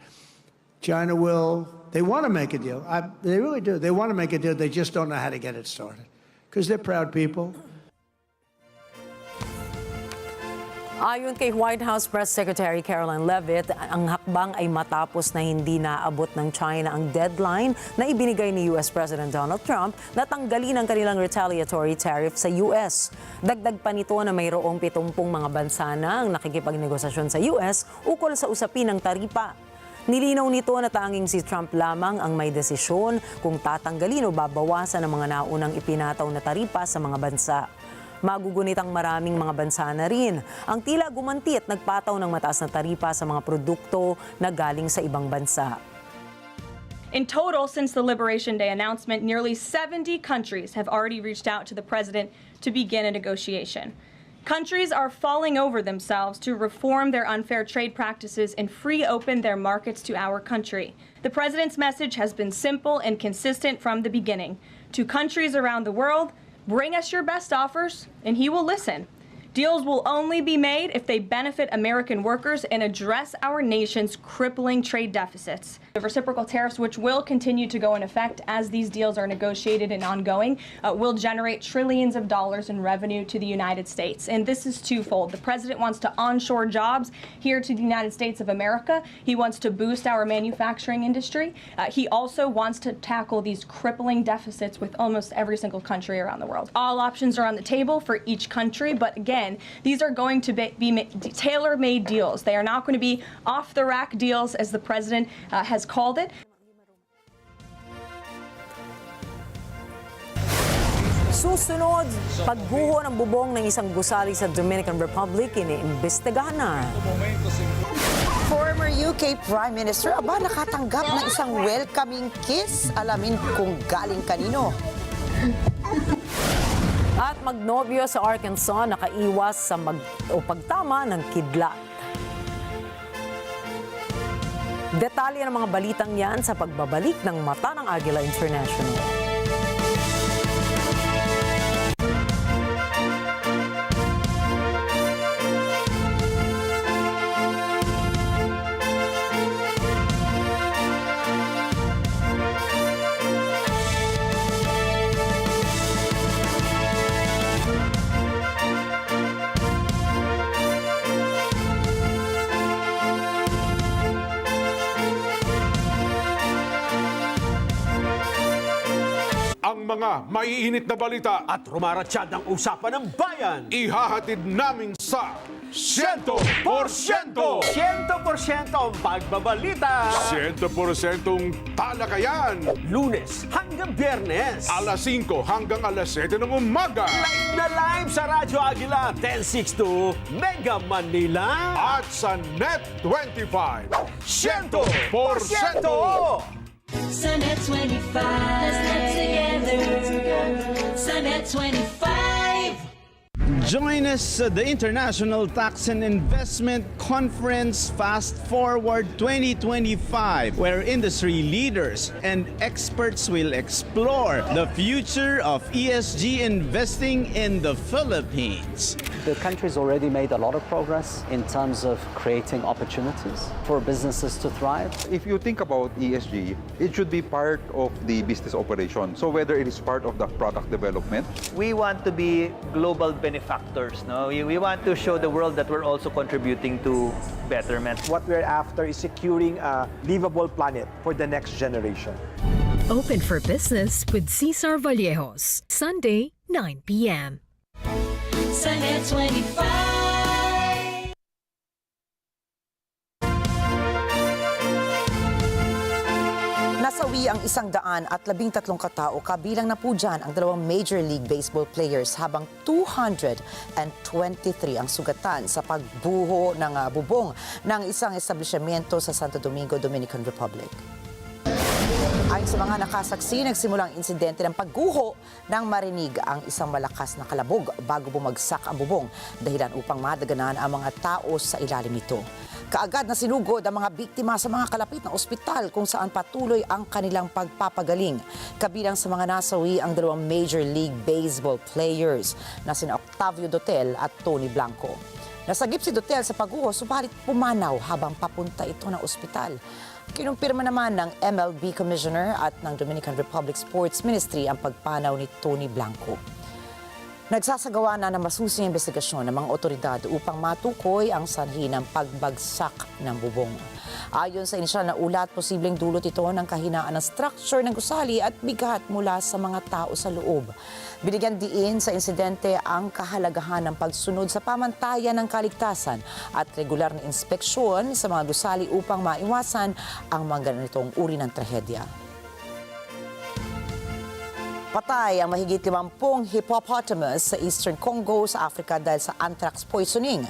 China will. They want to make a deal. They really do. They want to make a deal. They just don't know how to get it started. Because they're proud people. Ayon kay White House Press Secretary Caroline Leavitt, ang hakbang ay matapos na hindi naabot ng China ang deadline na ibinigay ni US President Donald Trump na tanggalin ang kanilang retaliatory tariff sa US. Dagdag pa nito na mayroong 70 mga bansa na ang nakikipagnegosasyon sa US ukol sa usapin ng taripa. Nilinaw nito na tanging si Trump lamang ang may desisyon kung tatanggalin o babawasan ang mga naunang ipinataw na taripa sa mga bansa. Magugunit ang maraming mga bansa na rin. Ang tila gumanti at nagpataw ng mataas na taripa sa mga produkto na galing sa ibang bansa. In total, since the Liberation Day announcement, nearly 70 countries have already reached out to the president to begin a negotiation. Countries are falling over themselves to reform their unfair trade practices and free open their markets to our country. The president's message has been simple and consistent from the beginning. To countries around the world, bring us your best offers, and he will listen. Deals will only be made if they benefit American workers and address our nation's crippling trade deficits. The reciprocal tariffs, which will continue to go in effect as these deals are negotiated and ongoing, will generate trillions of dollars in revenue to the United States. And this is twofold. The president wants to onshore jobs here to the United States of America. He wants to boost our manufacturing industry. He also wants to tackle these crippling deficits with almost every single country around the world. All options are on the table for each country, but again, these are going to be tailor-made deals. They are not going to be off-the-rack deals, as the president has called it. Susunod, pagguho ng bubong ng isang gusali sa Dominican Republic, iniimbestigahan na. Former UK Prime Minister, nakatanggap ng isang welcoming kiss. Alamin kung galing kanino. At magnobyo sa Arkansas nakaiwas sa pagtama ng kidlat. Detalye ng mga balitang yan sa pagbabalik ng Mata ng Agila International. mga maiinit na balita at rumaratsyad ang usapan ng bayan. ihahatid namin sa 100%! 100% ang pagbabalita. 100% talakayan. Lunes hanggang Biyernes. Alas 5 hanggang alas 7 ng umaga. Live na live sa Radyo Agila 1062 Mega Manila. At sa Net 25. 100%! Sa Net 25, let's get together. Sa Net 25. Join us at the International Tax and Investment Conference Fast Forward 2025, where industry leaders and experts will explore the future of ESG investing in the Philippines. The country's already made a lot of progress in terms of creating opportunities for businesses to thrive. If you think about ESG, it should be part of the business operation. So whether it is part of the product development. We want to be global benefactors. No? We want to show the world that we're also contributing to betterment. What we're after is securing a livable planet for the next generation. Open for Business with Cesar Vallejos, Sunday, 9 p.m. Sa Net 25. Nasawi ang 113 katao, kabilang na po dyan ang 2 Major League Baseball players, habang 223 ang sugatan sa pagbuho ng bubong ng isang establishmento sa Santo Domingo, Dominican Republic. Ayon sa mga nakasaksi, nagsimula ang insidente ng pagguho nang marinig ang isang malakas na kalabog bago bumagsak ang bubong, dahilan upang madaganan ang mga tao sa ilalim nito. Kaagad na sinugod ang mga biktima sa mga kalapit na ospital kung saan patuloy ang kanilang pagpapagaling. Kabilang sa mga nasawi ang 2 Major League Baseball players na sina Octavio Dotel at Tony Blanco. Nasagip si Dotel sa pagguho, subalit pumanaw habang papunta ito ng ospital. Kinumpirma naman ng MLB Commissioner at ng Dominican Republic Sports Ministry ang pagpanaw ni Tony Blanco. Nagsasagawa na ng masusing investigasyon ng mga otoridad upang matukoy ang sanhi ng pagbagsak ng bubong. Ayon sa inisyal na ulat, posibleng dulot ito ng kahinaan ng structure ng gusali at bigat mula sa mga tao sa loob. Binigyan diin sa insidente ang kahalagahan ng pagsunod sa pamantayan ng kaligtasan at regular na inspeksyon sa mga gusali upang maiwasan ang mga ganitong uri ng trahedya. Patay ang mahigit 50 hippopotamus sa Eastern Congo sa Africa dahil sa anthrax poisoning.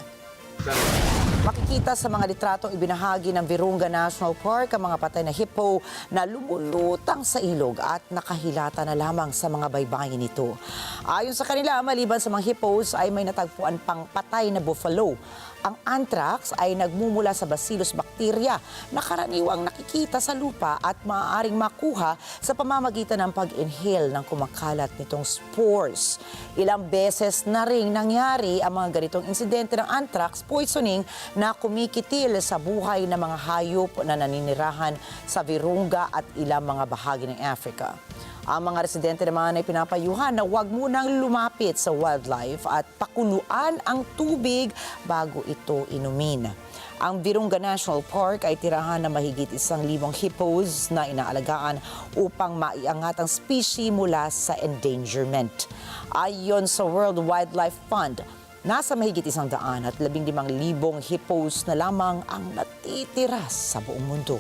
Makikita sa mga litratong ibinahagi ng Virunga National Park ang mga patay na hippo na lumulutang sa ilog at nakahilata na lamang sa mga baybayin nito. Ayon sa kanila, maliban sa mga hippos ay may natagpuan pang patay na buffalo. Ang anthrax ay nagmumula sa Bacillus bacteria na karaniwang nakikita sa lupa at maaaring makuha sa pamamagitan ng pag-inhale ng kumakalat nitong spores. Ilang beses na ring nangyari ang mga ganitong insidente ng anthrax poisoning na kumikitil sa buhay ng mga hayop na naninirahan sa Virunga at ilang mga bahagi ng Africa. Ang mga residente naman ay pinapayuhan na huwag munang lumapit sa wildlife at pakuluan ang tubig bago ito inumin. Ang Virunga National Park ay tirahan ng mahigit 1,000 hippos na inaalagaan upang maiangat ang species mula sa endangerment. Ayon sa World Wildlife Fund, nasa mahigit 115,000 hippos na lamang ang natitira sa buong mundo.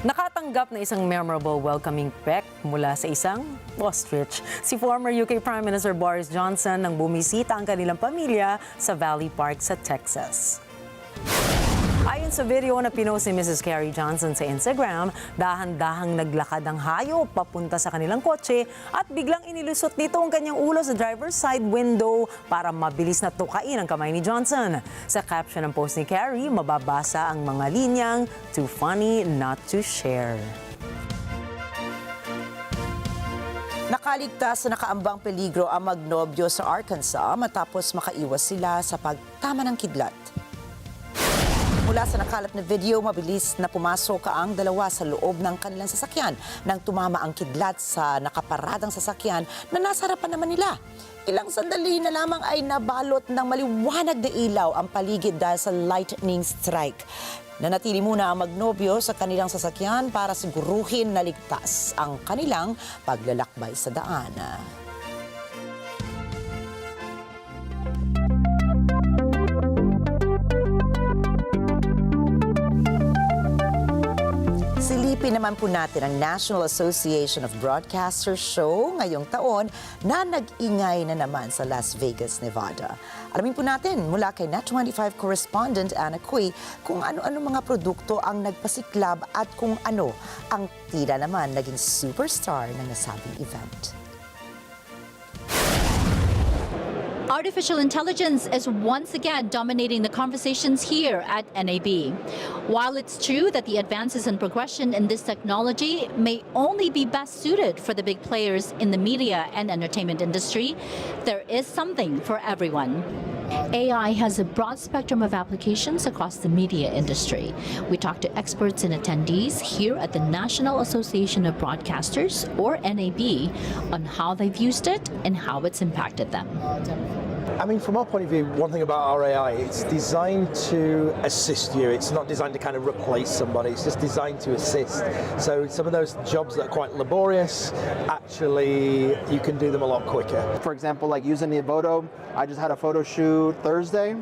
Nakatanggap na isang memorable welcoming peck mula sa isang ostrich. Si former UK Prime Minister Boris Johnson nang bumisita ang kanilang pamilya sa Valley Park sa Texas. Ayon sa video na pinost ni Mrs. Carrie Johnson sa Instagram, dahan-dahang naglakad ang hayop papunta sa kanilang kotse at biglang inilusot nito ang kanyang ulo sa driver's side window para mabilis na tukain ang kamay ni Johnson. Sa caption ng post ni Carrie, mababasa ang mga linyang, "Too funny not to share." Nakaligtas sa nakaambang peligro ang magnobyo sa Arkansas matapos makaiwas sila sa pagtama ng kidlat. Mula sa nakalap na video, mabilis na pumasok ang dalawa sa loob ng kanilang sasakyan nang tumama ang kidlat sa nakaparadang sasakyan na nasa harapan naman nila. Ilang sandali na lamang ay nabalot ng maliwanag na ilaw ang paligid dahil sa lightning strike. Nanatili muna ang magnobyo sa kanilang sasakyan para siguruhin na ligtas ang kanilang paglalakbay sa daan. Silipin naman po natin ang National Association of Broadcasters show ngayong taon na nag-ingay na naman sa Las Vegas, Nevada. Alamin po natin mula kay Net25 correspondent Anna Cui kung ano-ano mga produkto ang nagpasiklab at kung ano ang tila naman naging superstar ng nasabing event. Artificial intelligence is once again dominating the conversations here at NAB. While it's true that the advances and progression in this technology may only be best suited for the big players in the media and entertainment industry, there is something for everyone. AI has a broad spectrum of applications across the media industry. We talked to experts and attendees here at the National Association of Broadcasters, or NAB, on how they've used it and how it's impacted them. I mean, from our point of view, one thing about our AI, it's designed to assist you. It's not designed to kind of replace somebody. It's just designed to assist. So some of those jobs that are quite laborious, actually, you can do them a lot quicker. For example, like using the photo, I just had a photo shoot Thursday.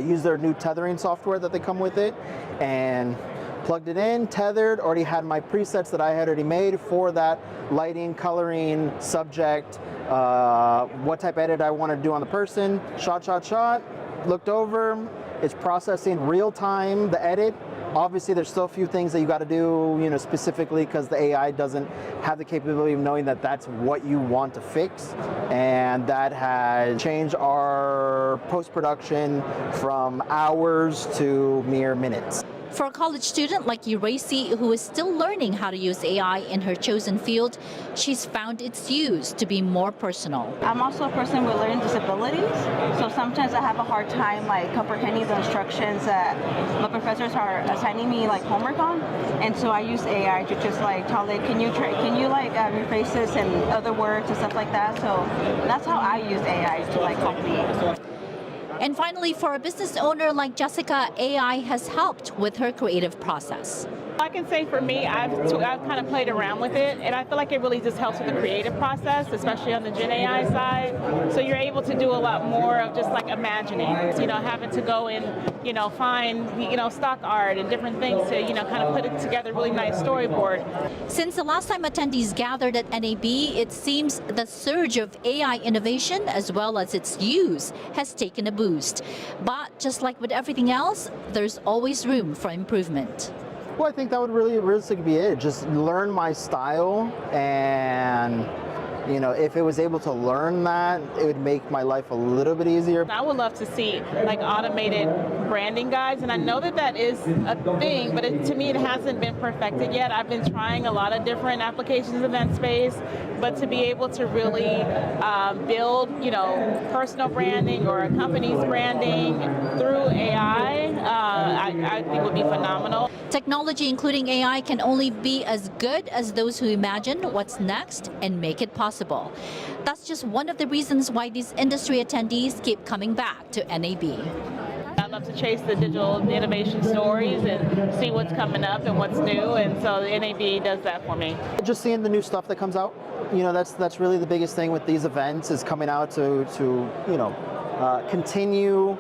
Used their new tethering software that they come with it, and plugged it in, tethered, already had my presets that I had already made for that lighting, coloring, subject, what type of edit I want to do on the person, shot, looked over, it's processing real time, the edit. Obviously, there's still a few things that you got to do, specifically because the AI doesn't have the capability of knowing that that's what you want to fix. And that has changed our post-production from hours to mere minutes. For a college student like Uracy, who is still learning how to use AI in her chosen field, she's found its use to be more personal. I'm also a person with learning disabilities, so sometimes I have a hard time comprehending the instructions that my professors are assigning me homework on, and so I use AI to just tell it, can you rephrase this and other words and stuff like that. So that's how I use AI to help me. And finally, for a business owner like Jessica, AI has helped with her creative process. I can say for me, I've kind of played around with it, and I feel like it really just helps with the creative process, especially on the Gen AI side. So you're able to do a lot more of just imagining, having to go and, find, stock art and different things to, kind of put it together, really nice storyboard. Since the last time attendees gathered at NAB, it seems the surge of AI innovation as well as its use has taken a boost. But just like with everything else, there's always room for improvement. Well, I think that would really realistically be it. Just learn my style, and if it was able to learn that, it would make my life a little bit easier. I would love to see automated branding guides, and I know that is a thing, but to me it hasn't been perfected yet. I've been trying a lot of different applications in that space, but to be able to really build, personal branding or a company's branding through AI, I think would be phenomenal. Technology, including AI, can only be as good as those who imagine what's next and make it possible. That's just one of the reasons why these industry attendees keep coming back to NAB. I love to chase the digital innovation stories and see what's coming up and what's new, and so the NAB does that for me. Just seeing the new stuff that comes out, that's really the biggest thing with these events, is coming out to continue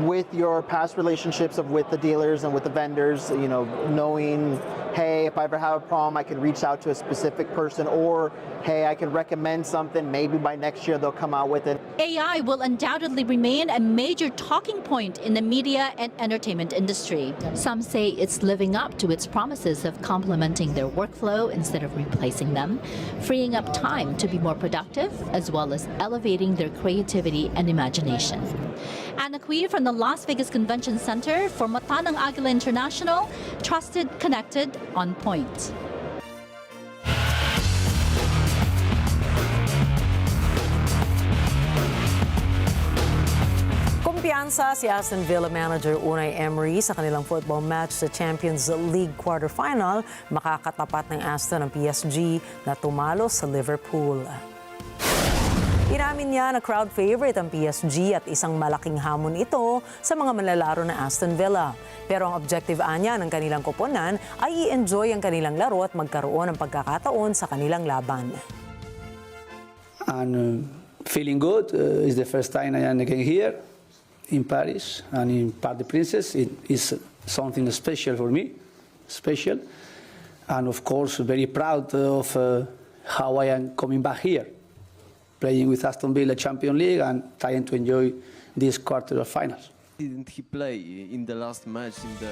with your past relationships with the dealers and with the vendors, knowing, hey, if I ever have a problem, I can reach out to a specific person, or hey, I can recommend something, maybe by next year they'll come out with it. AI will undoubtedly remain a major talking point in the media and entertainment industry. Some say it's living up to its promises of complementing their workflow instead of replacing them, freeing up time to be more productive, as well as elevating their creativity and imagination. Anna Cui from the Las Vegas Convention Center for Mata ng Agila International, trusted, connected, on point. Kumpiyansa si Aston Villa manager Unai Emery sa kanilang football match sa Champions League quarterfinal, makakatapat ng Aston ang PSG na tumalo sa Liverpool. Inamin niya na crowd favorite ang PSG at isang malaking hamon ito sa mga manlalaro ng Aston Villa. Pero ang objective anya ng kanilang koponan ay i-enjoy ang kanilang laro at magkaroon ng pagkakataon sa kanilang laban. And feeling good is the first time I am again here in Paris and in Parc des Princes. It is something special for me, special, and of course very proud of how I am coming back here, playing with Aston Villa Champions League and trying to enjoy this quarter of finals. Didn't he play in the last match in the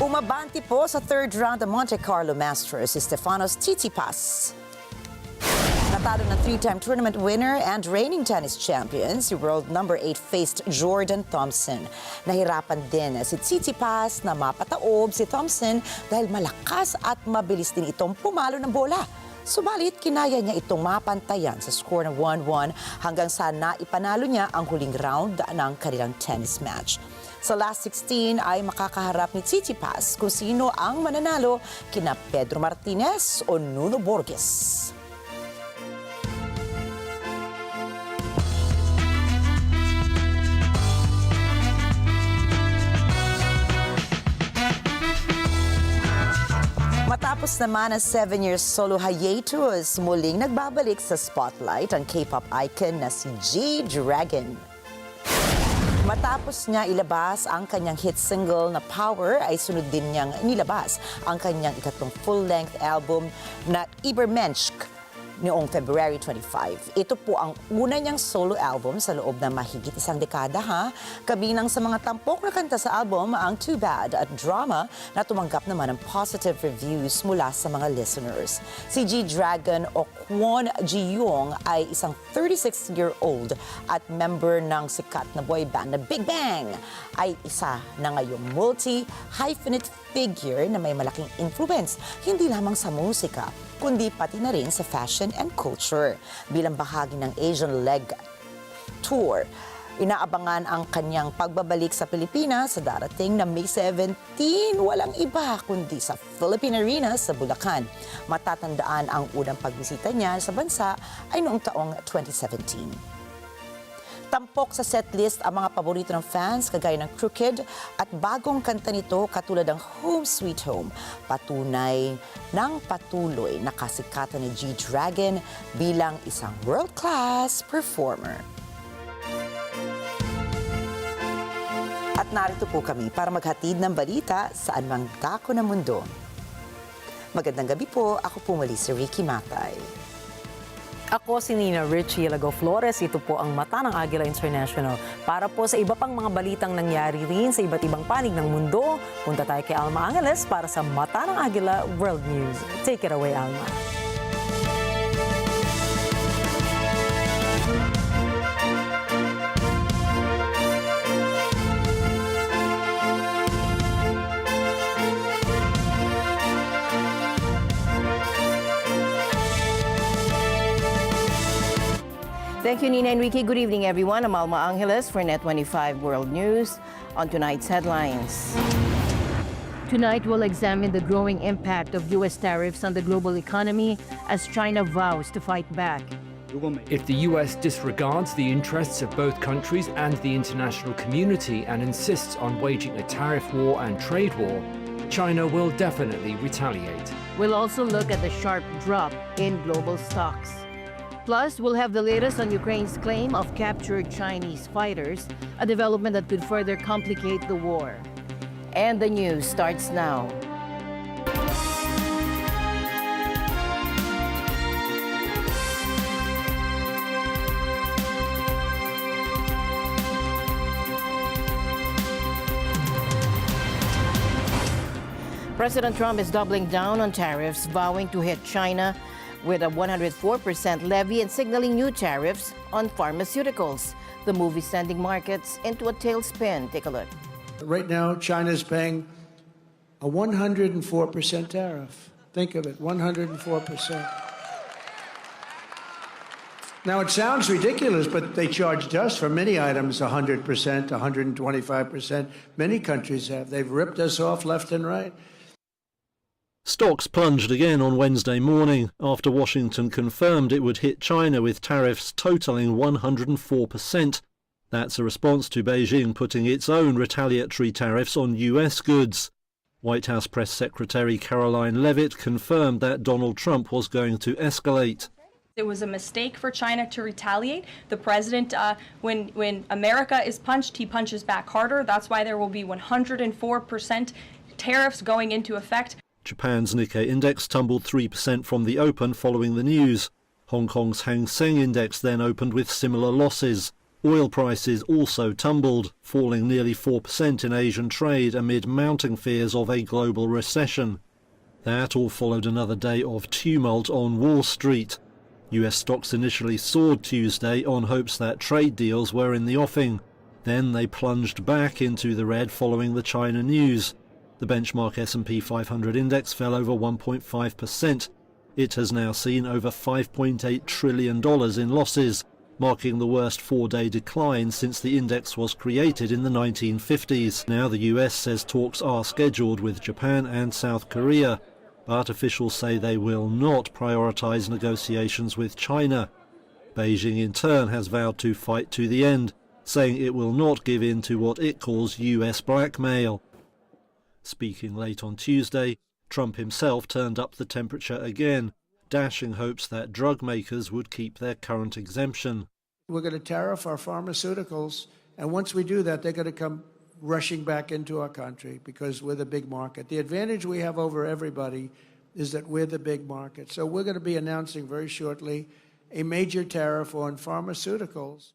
Umabanti po sa third round ng Monte Carlo Masters si Stefanos Tsitsipas. Natalo ng three-time tournament winner and reigning tennis champion, si world number 8 faced Jordan Thompson. Nahirapan din si Tsitsipas na mapataob si Thompson dahil malakas at mabilis din itong pumalo ng bola. Subalit, kinaya niya itong mapantayan sa score ng 1-1 hanggang sa naipanalo niya ang huling round ng kanilang tennis match. Sa last 16 ay makakaharap ni Tsitsipas kung sino ang mananalo kina Pedro Martinez o Nuno Borges. Matapos naman ang 7 years solo hiatus, muling nagbabalik sa spotlight ang K-pop icon na si G-Dragon. Matapos niya ilabas ang kanyang hit single na Power, ay sunod din niyang nilabas ang kanyang ikatlong full-length album na Ibermensch noong February 25. Ito po ang una niyang solo album sa loob ng mahigit isang dekada Kabilang sa mga tampok na kanta sa album ang Too Bad at Drama na tumanggap naman ng positive reviews mula sa mga listeners. Si G-Dragon o Kwon Ji-young ay isang 36-year-old at member ng sikat na boy band na Big Bang. Ay isa na ngayong multi-hyphenate figure na may malaking influence hindi lamang sa musika, kundi pati na rin sa fashion and culture. Bilang bahagi ng Asian Leg Tour, inaabangan ang kanyang pagbabalik sa Pilipinas sa darating na May 17. Walang iba kundi sa Philippine Arena sa Bulacan. Matatandaan ang unang pagbisita niya sa bansa ay noong taong 2017. Tampok sa setlist ang mga paborito ng fans kagaya ng Crooked at bagong kanta nito katulad ng Home Sweet Home. Patunay ng patuloy na kasikatan ni G-Dragon bilang isang world-class performer. At narito po kami para maghatid ng balita saan mang dako ng mundo. Magandang gabi po, ako po muli si Rikki Mathay. Ako si Rikki Alagao Flores. Ito po ang Mata ng Agila International. Para po sa iba pang mga balitang nangyari rin sa iba't ibang panig ng mundo, punta tayo kay Alma Angeles para sa Mata ng Agila World News. Take it away, Alma. Thank you, Nina and Rikki. Good evening, everyone. I'm Alma Angeles for Net25 World News. On tonight's headlines. Tonight, we'll examine the growing impact of U.S. tariffs on the global economy as China vows to fight back. If the U.S. disregards the interests of both countries and the international community and insists on waging a tariff war and trade war, China will definitely retaliate. We'll also look at the sharp drop in global stocks. Plus, we'll have the latest on Ukraine's claim of captured Chinese fighters, a development that could further complicate the war. And the news starts now. President Trump is doubling down on tariffs, vowing to hit China with a 104% levy and signaling new tariffs on pharmaceuticals. The move is sending markets into a tailspin. Take a look. Right now, China's paying a 104% tariff. Think of it, 104%. Now, it sounds ridiculous, but they charged us for many items 100%, 125%. Many countries have. They've ripped us off left and right. Stocks plunged again on Wednesday morning after Washington confirmed it would hit China with tariffs totaling 104%. That's a response to Beijing putting its own retaliatory tariffs on US goods. White House Press Secretary Caroline Leavitt confirmed that Donald Trump was going to escalate. It was a mistake for China to retaliate. The president, when America is punched, he punches back harder. That's why there will be 104% tariffs going into effect. Japan's Nikkei index tumbled 3% from the open following the news. Hong Kong's Hang Seng index then opened with similar losses. Oil prices also tumbled, falling nearly 4% in Asian trade amid mounting fears of a global recession. That all followed another day of tumult on Wall Street. US stocks initially soared Tuesday on hopes that trade deals were in the offing. Then they plunged back into the red following the China news. The benchmark S&P 500 index fell over 1.5%. It has now seen over $5.8 trillion in losses, marking the worst four-day decline since the index was created in the 1950s. Now the US says talks are scheduled with Japan and South Korea, but officials say they will not prioritize negotiations with China. Beijing in turn has vowed to fight to the end, saying it will not give in to what it calls US blackmail. Speaking late on Tuesday, Trump himself turned up the temperature again, dashing hopes that drug makers would keep their current exemption. We're going to tariff our pharmaceuticals, and once we do that, they're going to come rushing back into our country because we're the big market. The advantage we have over everybody is that we're the big market. So we're going to be announcing very shortly a major tariff on pharmaceuticals.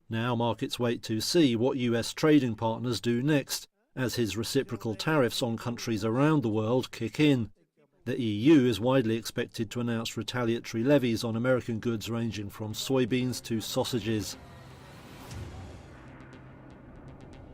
Now markets wait to see what US trading partners do next, as his reciprocal tariffs on countries around the world kick in. The EU is widely expected to announce retaliatory levies on American goods ranging from soybeans to sausages.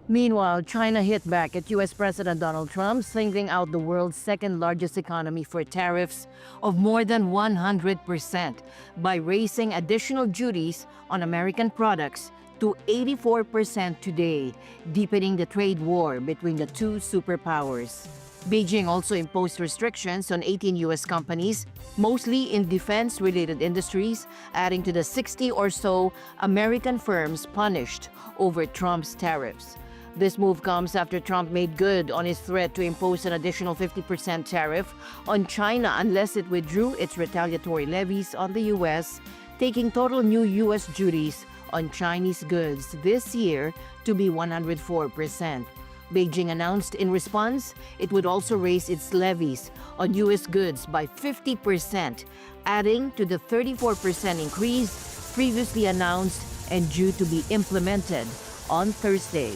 Meanwhile, China hit back at U.S. President Donald Trump, singling out the world's second-largest economy for tariffs of more than 100% by raising additional duties on American products to 84% today, deepening the trade war between the two superpowers. Beijing also imposed restrictions on 18 U.S. companies, mostly in defense-related industries, adding to the 60 or so American firms punished over Trump's tariffs. This move comes after Trump made good on his threat to impose an additional 50% tariff on China unless it withdrew its retaliatory levies on the U.S., taking total new U.S. duties on Chinese goods this year to be 104%. Beijing announced in response it would also raise its levies on U.S. goods by 50%, adding to the 34% increase previously announced and due to be implemented on Thursday.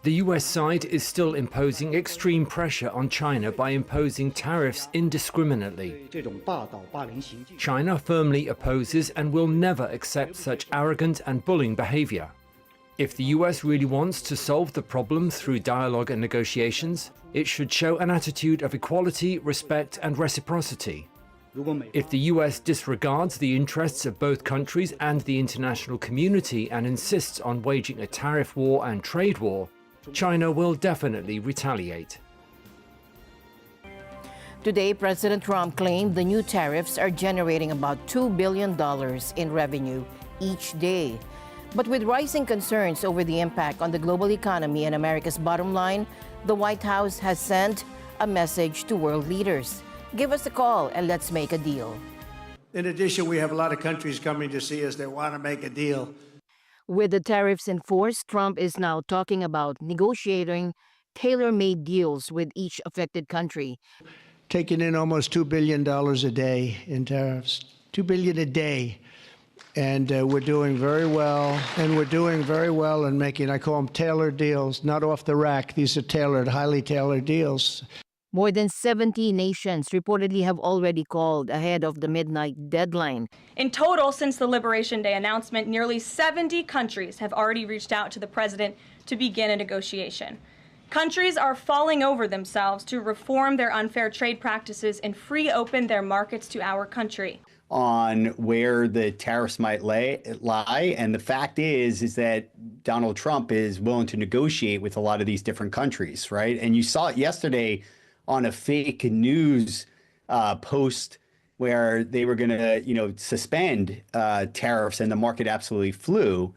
The US side is still imposing extreme pressure on China by imposing tariffs indiscriminately. China firmly opposes and will never accept such arrogant and bullying behavior. If the US really wants to solve the problem through dialogue and negotiations, it should show an attitude of equality, respect, and reciprocity. If the US disregards the interests of both countries and the international community and insists on waging a tariff war and trade war, China will definitely retaliate. Today, President Trump claimed the new tariffs are generating about $2 billion in revenue each day. But with rising concerns over the impact on the global economy and America's bottom line, the White House has sent a message to world leaders. Give us a call and let's make a deal. In addition, we have a lot of countries coming to see us that want to make a deal. With the tariffs in force, Trump is now talking about negotiating tailor-made deals with each affected country. Taking in almost $2 billion a day in tariffs. $2 billion a day. And we're doing very well. And we're doing very well in making, I call them tailored deals, not off the rack. These are tailored, highly tailored deals. More than 70 nations reportedly have already called ahead of the midnight deadline. In total, since the Liberation Day announcement, nearly 70 countries have already reached out to the president to begin a negotiation. Countries are falling over themselves to reform their unfair trade practices and free open their markets to our country. On where the tariffs might lie. And the fact is that Donald Trump is willing to negotiate with a lot of these different countries, right? And you saw it yesterday on a fake news post where they were going to, suspend tariffs, and the market absolutely flew.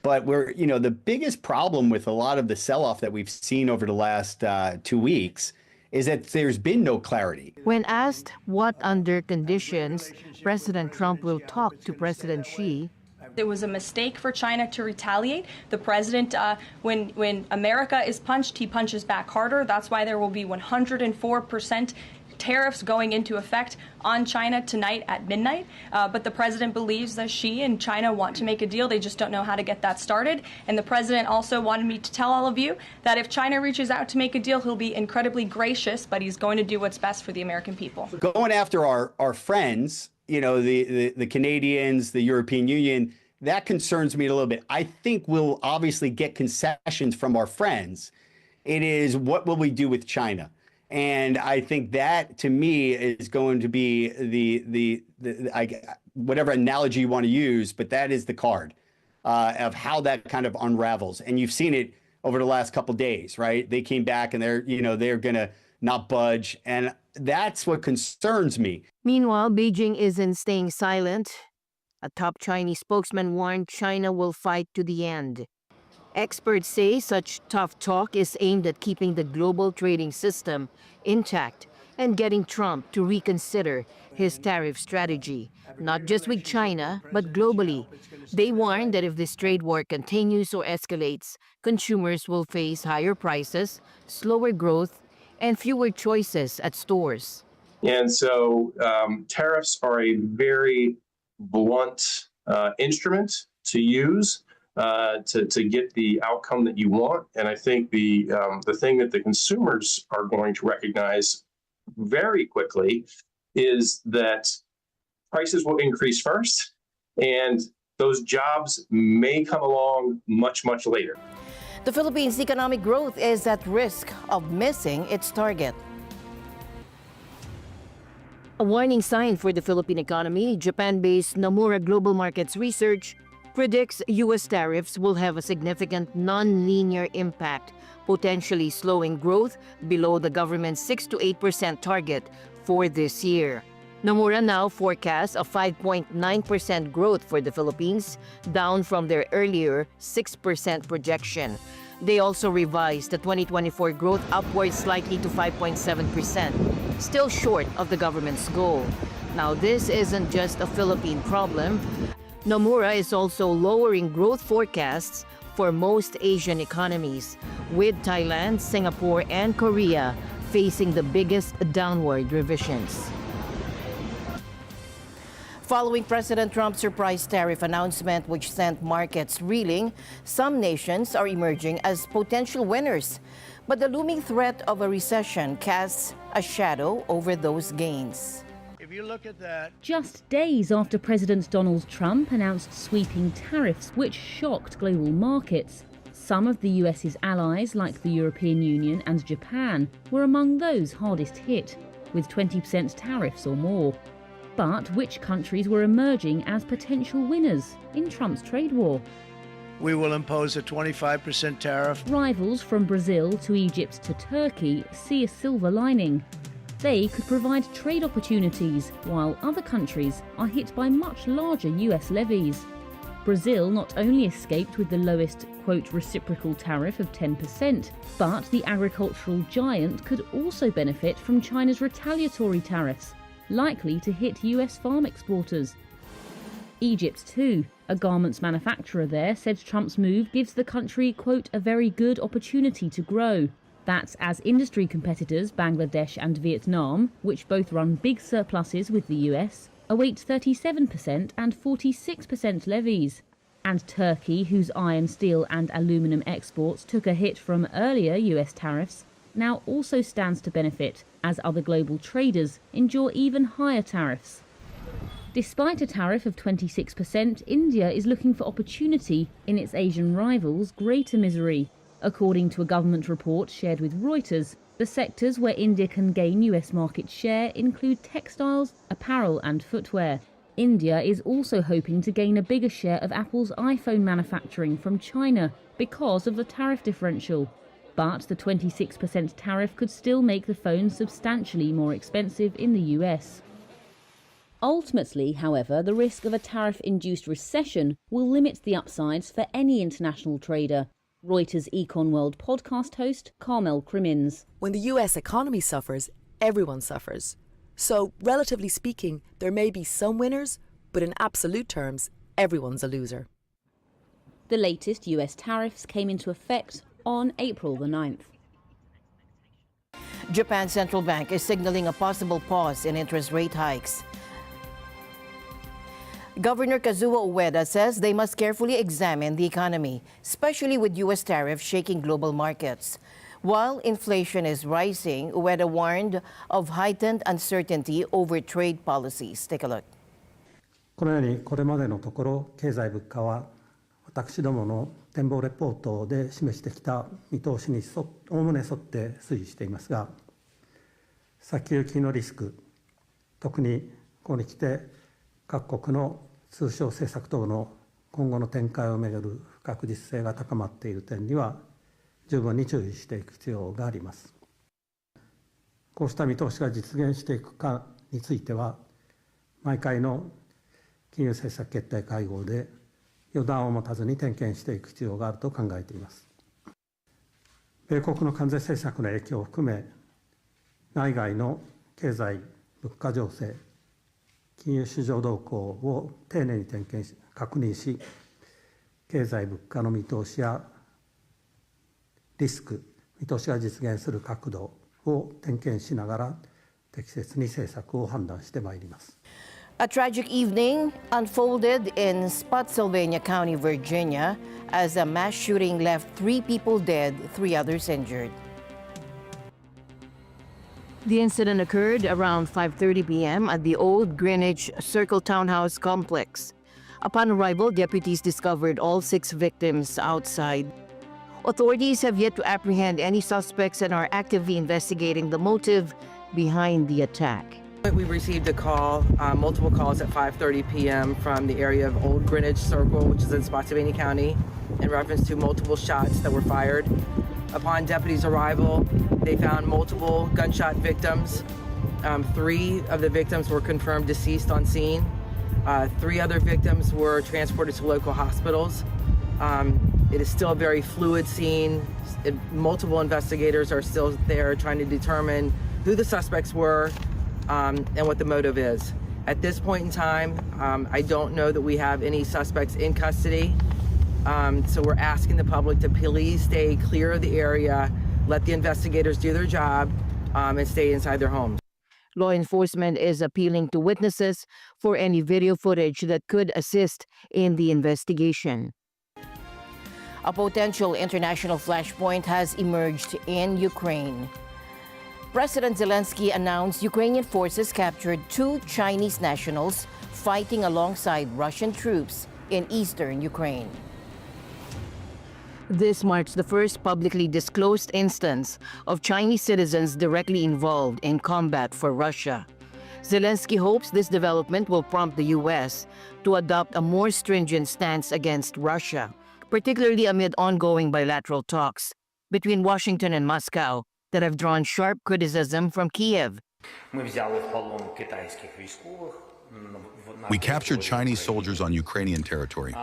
But the biggest problem with a lot of the sell-off that we've seen over the last 2 weeks is that there's been no clarity. When asked what under conditions President Trump will talk to President Xi, it was a mistake for China to retaliate. The president, when America is punched, he punches back harder. That's why there will be 104% tariffs going into effect on China tonight at midnight. But the president believes that Xi and China want to make a deal. They just don't know how to get that started. And the president also wanted me to tell all of you that if China reaches out to make a deal, he'll be incredibly gracious, but he's going to do what's best for the American people. Going after our friends, the Canadians, the European Union, that concerns me a little bit. I think we'll obviously get concessions from our friends. It is, what will we do with China? And I think that, to me, is going to be the whatever analogy you want to use, but that is the card of how that kind of unravels. And you've seen it over the last couple of days, right? They came back and they're going to not budge. And that's what concerns me. Meanwhile, Beijing isn't staying silent. A top Chinese spokesman warned China will fight to the end. Experts say such tough talk is aimed at keeping the global trading system intact and getting Trump to reconsider his tariff strategy, not just with China, but globally. They warn that if this trade war continues or escalates, consumers will face higher prices, slower growth, and fewer choices at stores. And so tariffs are a very blunt instrument to use to get the outcome that you want. And I think the thing that the consumers are going to recognize very quickly is that prices will increase first, and those jobs may come along much, much later. The Philippines' economic growth is at risk of missing its target. A warning sign for the Philippine economy, Japan-based Nomura Global Markets Research predicts U.S. tariffs will have a significant non-linear impact, potentially slowing growth below the government's 6 to 8% target for this year. Nomura now forecasts a 5.9% growth for the Philippines, down from their earlier 6% projection. They also revised the 2024 growth upwards slightly to 5.7%, still short of the government's goal. Now, this isn't just a Philippine problem. Nomura is also lowering growth forecasts for most Asian economies, with Thailand, Singapore, and Korea facing the biggest downward revisions. Following President Trump's surprise tariff announcement, which sent markets reeling, some nations are emerging as potential winners. But the looming threat of a recession casts a shadow over those gains. If you look at that, just days after President Donald Trump announced sweeping tariffs which shocked global markets, some of the US's allies, like the European Union and Japan, were among those hardest hit, with 20% tariffs or more. But which countries were emerging as potential winners in Trump's trade war? we will impose a 25% tariff. Rivals from Brazil to Egypt to Turkey see a silver lining. They could provide trade opportunities, while other countries are hit by much larger US levies. Brazil not only escaped with the lowest, quote, reciprocal tariff of 10%, but the agricultural giant could also benefit from China's retaliatory tariffs, likely to hit US farm exporters. Egypt too. A garments manufacturer there said Trump's move gives the country, quote, a very good opportunity to grow. That's as industry competitors Bangladesh and Vietnam, which both run big surpluses with the US, await 37% and 46% levies. And Turkey, whose iron, steel and aluminium exports took a hit from earlier US tariffs, now also stands to benefit, as other global traders endure even higher tariffs. Despite a tariff of 26%, India is looking for opportunity in its Asian rivals' greater misery. According to a government report shared with Reuters, the sectors where India can gain US market share include textiles, apparel and footwear. India is also hoping to gain a bigger share of Apple's iPhone manufacturing from China because of the tariff differential. But the 26% tariff could still make the phone substantially more expensive in the US. Ultimately, however, the risk of a tariff-induced recession will limit the upsides for any international trader. Reuters Econ World podcast host Carmel Crimmins. When the US economy suffers, everyone suffers. So, relatively speaking, there may be some winners, but in absolute terms, everyone's a loser. The latest US tariffs came into effect on April the 9th. Japan's central bank is signaling a possible pause in interest rate hikes. Governor Kazuo Ueda says they must carefully examine the economy, especially with U.S. tariffs shaking global markets. While inflation is rising, Ueda warned of heightened uncertainty over trade policies. Take a look. このようにこれまでのところ経済物価は私どもの展望レポートで示してきた見通しにおおむね沿って推移していますが、先行きのリスク、特にここに来て各国の通商政策等の今後の展開をめぐる不確実性が高まっている点には十分に注意していく必要があります。こうした見通しが実現していくかについては、毎回の金融政策決定会合で予断を持たずに点検していく必要があると考えています。米国の関税政策の影響を含め、内外の経済・物価情勢、金融市場動向を丁寧に点検し、確認し、経済・物価の見通しやリスク、見通しが実現する角度を点検しながら、適切に政策を判断してまいります。A tragic evening unfolded in Spotsylvania County, Virginia, as a mass shooting left 3 people dead, 3 others injured. The incident occurred around 5:30 p.m. at the Old Greenwich Circle Townhouse complex. Upon arrival, deputies discovered all 6 victims outside. Authorities have yet to apprehend any suspects and are actively investigating the motive behind the attack. We received a call, multiple calls at 5:30 p.m. from the area of Old Greenwich Circle, which is in Spotsylvania County, in reference to multiple shots that were fired. Upon deputies' arrival, they found multiple gunshot victims. 3 of the victims were confirmed deceased on scene. 3 other victims were transported to local hospitals. It is still a very fluid scene. Multiple investigators are still there trying to determine who the suspects were and what the motive is. At this point in time, I don't know that we have any suspects in custody. So we're asking the public to please stay clear of the area, let the investigators do their job, and stay inside their homes. Law enforcement is appealing to witnesses for any video footage that could assist in the investigation. A potential international flashpoint has emerged in Ukraine. President Zelensky announced Ukrainian forces captured 2 Chinese nationals fighting alongside Russian troops in eastern Ukraine. This marks the first publicly disclosed instance of Chinese citizens directly involved in combat for Russia. Zelensky hopes this development will prompt the U.S. to adopt a more stringent stance against Russia, particularly amid ongoing bilateral talks between Washington and Moscow that have drawn sharp criticism from Kiev. We captured Chinese soldiers on Ukrainian territory.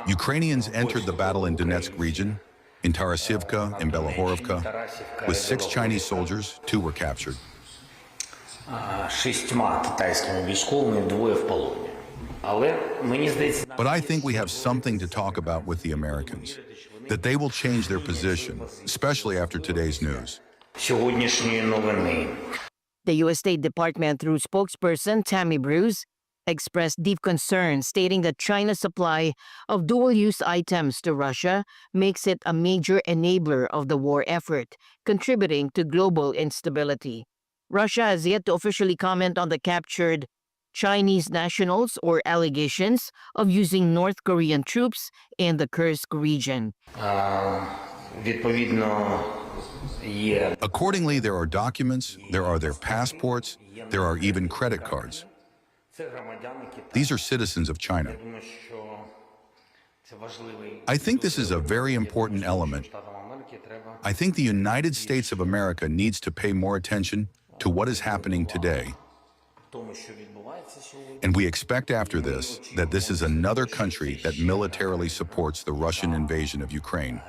Ukrainians entered the battle in Donetsk region, in Tarasivka and Belohorovka. With 6 Chinese soldiers, 2 were captured. But I think we have something to talk about with the Americans, that they will change their position, especially after today's news. The U.S. State Department, through spokesperson Tammy Bruce, expressed deep concern, stating that China's supply of dual-use items to Russia makes it a major enabler of the war effort, contributing to global instability. Russia has yet to officially comment on the captured Chinese nationals or allegations of using North Korean troops in the Kursk region. Accordingly, there are documents, there are their passports, there are even credit cards. These are citizens of China. I think this is a very important element I think the United States of America needs to pay more attention to what is happening today. And we expect after this that this is another country that militarily supports the Russian invasion of Ukraine.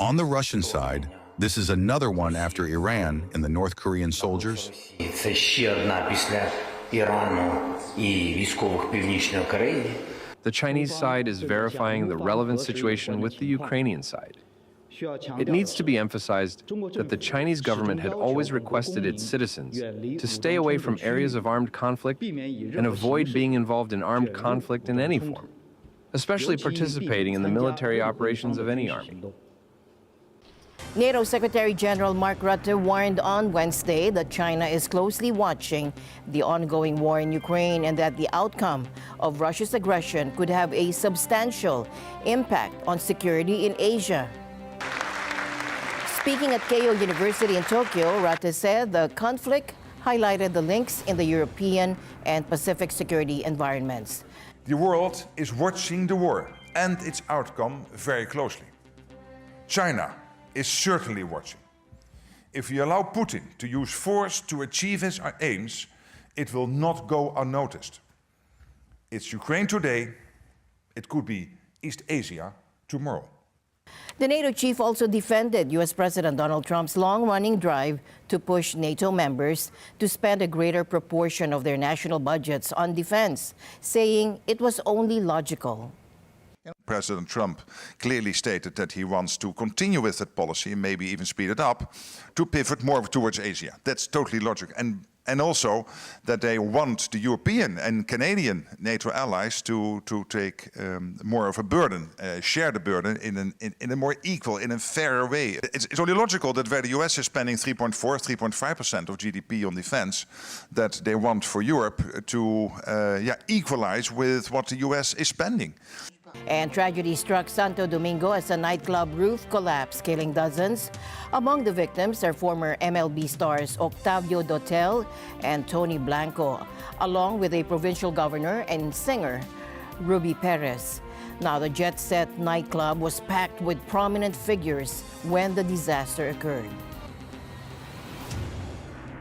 On the Russian side, this is another one after Iran and the North Korean soldiers. The Chinese side is verifying the relevant situation with the Ukrainian side. It needs to be emphasized that the Chinese government had always requested its citizens to stay away from areas of armed conflict and avoid being involved in armed conflict in any form, especially participating in the military operations of any army. NATO Secretary General Mark Rutte warned on Wednesday that China is closely watching the ongoing war in Ukraine and that the outcome of Russia's aggression could have a substantial impact on security in Asia. Speaking at Keio University in Tokyo, Rutte said the conflict highlighted the links in the European and Pacific security environments. The world is watching the war and its outcome very closely. China is certainly watching. If we allow Putin to use force to achieve his aims, it will not go unnoticed. It's Ukraine today, it could be East Asia tomorrow. The NATO chief also defended U.S. President Donald Trump's long-running drive to push NATO members to spend a greater proportion of their national budgets on defense, saying it was only logical. President Trump clearly stated that he wants to continue with that policy and maybe even speed it up to pivot more towards Asia. That's totally logical. And also that they want the European and Canadian NATO allies to take more of a burden, share the burden in a more equal, in a fairer way. It's only logical that where the US is spending 3.5% of GDP on defense, that they want for Europe to equalize with what the US is spending. And tragedy struck Santo Domingo as a nightclub roof collapsed, killing dozens. Among the victims are former MLB stars Octavio Dotel and Tony Blanco, along with a provincial governor and singer, Ruby Perez. Now, the jet-set nightclub was packed with prominent figures when the disaster occurred.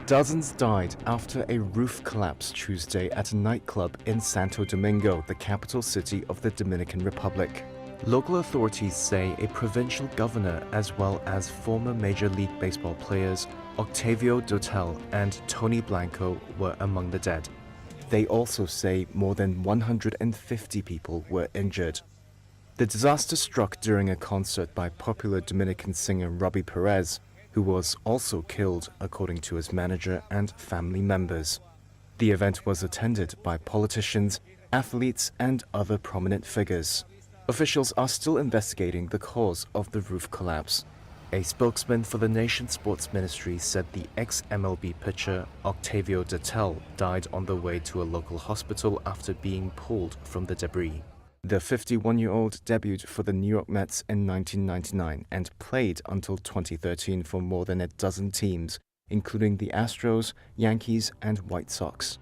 Dozens died after a roof collapse Tuesday at a nightclub in Santo Domingo, the capital city of the Dominican Republic. Local authorities say a provincial governor as well as former Major League Baseball players Octavio Dotel and Tony Blanco were among the dead. They also say more than 150 people were injured. The disaster struck during a concert by popular Dominican singer Ruby Perez, who was also killed, according to his manager and family members. The event was attended by politicians, athletes, and other prominent figures. Officials are still investigating the cause of the roof collapse. A spokesman for the nation's sports ministry said the ex-MLB pitcher Octavio Dotel died on the way to a local hospital after being pulled from the debris. The 51-year-old debuted for the New York Mets in 1999 and played until 2013 for more than a dozen teams, including the Astros, Yankees, and White Sox.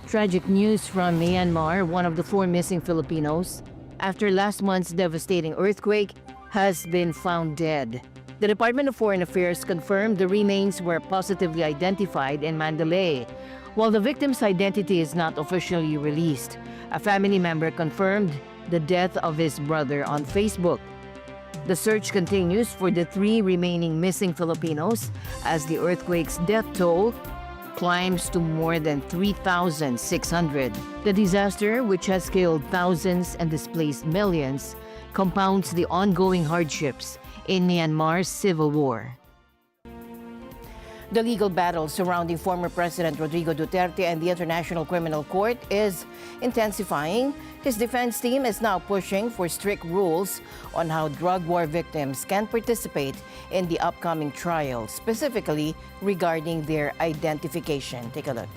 Tragic news from Myanmar, one of the 4 missing Filipinos, after last month's devastating earthquake, has been found dead. The Department of Foreign Affairs confirmed the remains were positively identified in Mandalay, while the victim's identity is not officially released. A family member confirmed the death of his brother on Facebook. The search continues for the 3 remaining missing Filipinos as the earthquake's death toll climbs to more than 3,600. The disaster, which has killed thousands and displaced millions, compounds the ongoing hardships in Myanmar's civil war. The legal battle surrounding former President Rodrigo Duterte and the International Criminal Court is intensifying. His defense team is now pushing for strict rules on how drug war victims can participate in the upcoming trial, specifically regarding their identification. Take a look.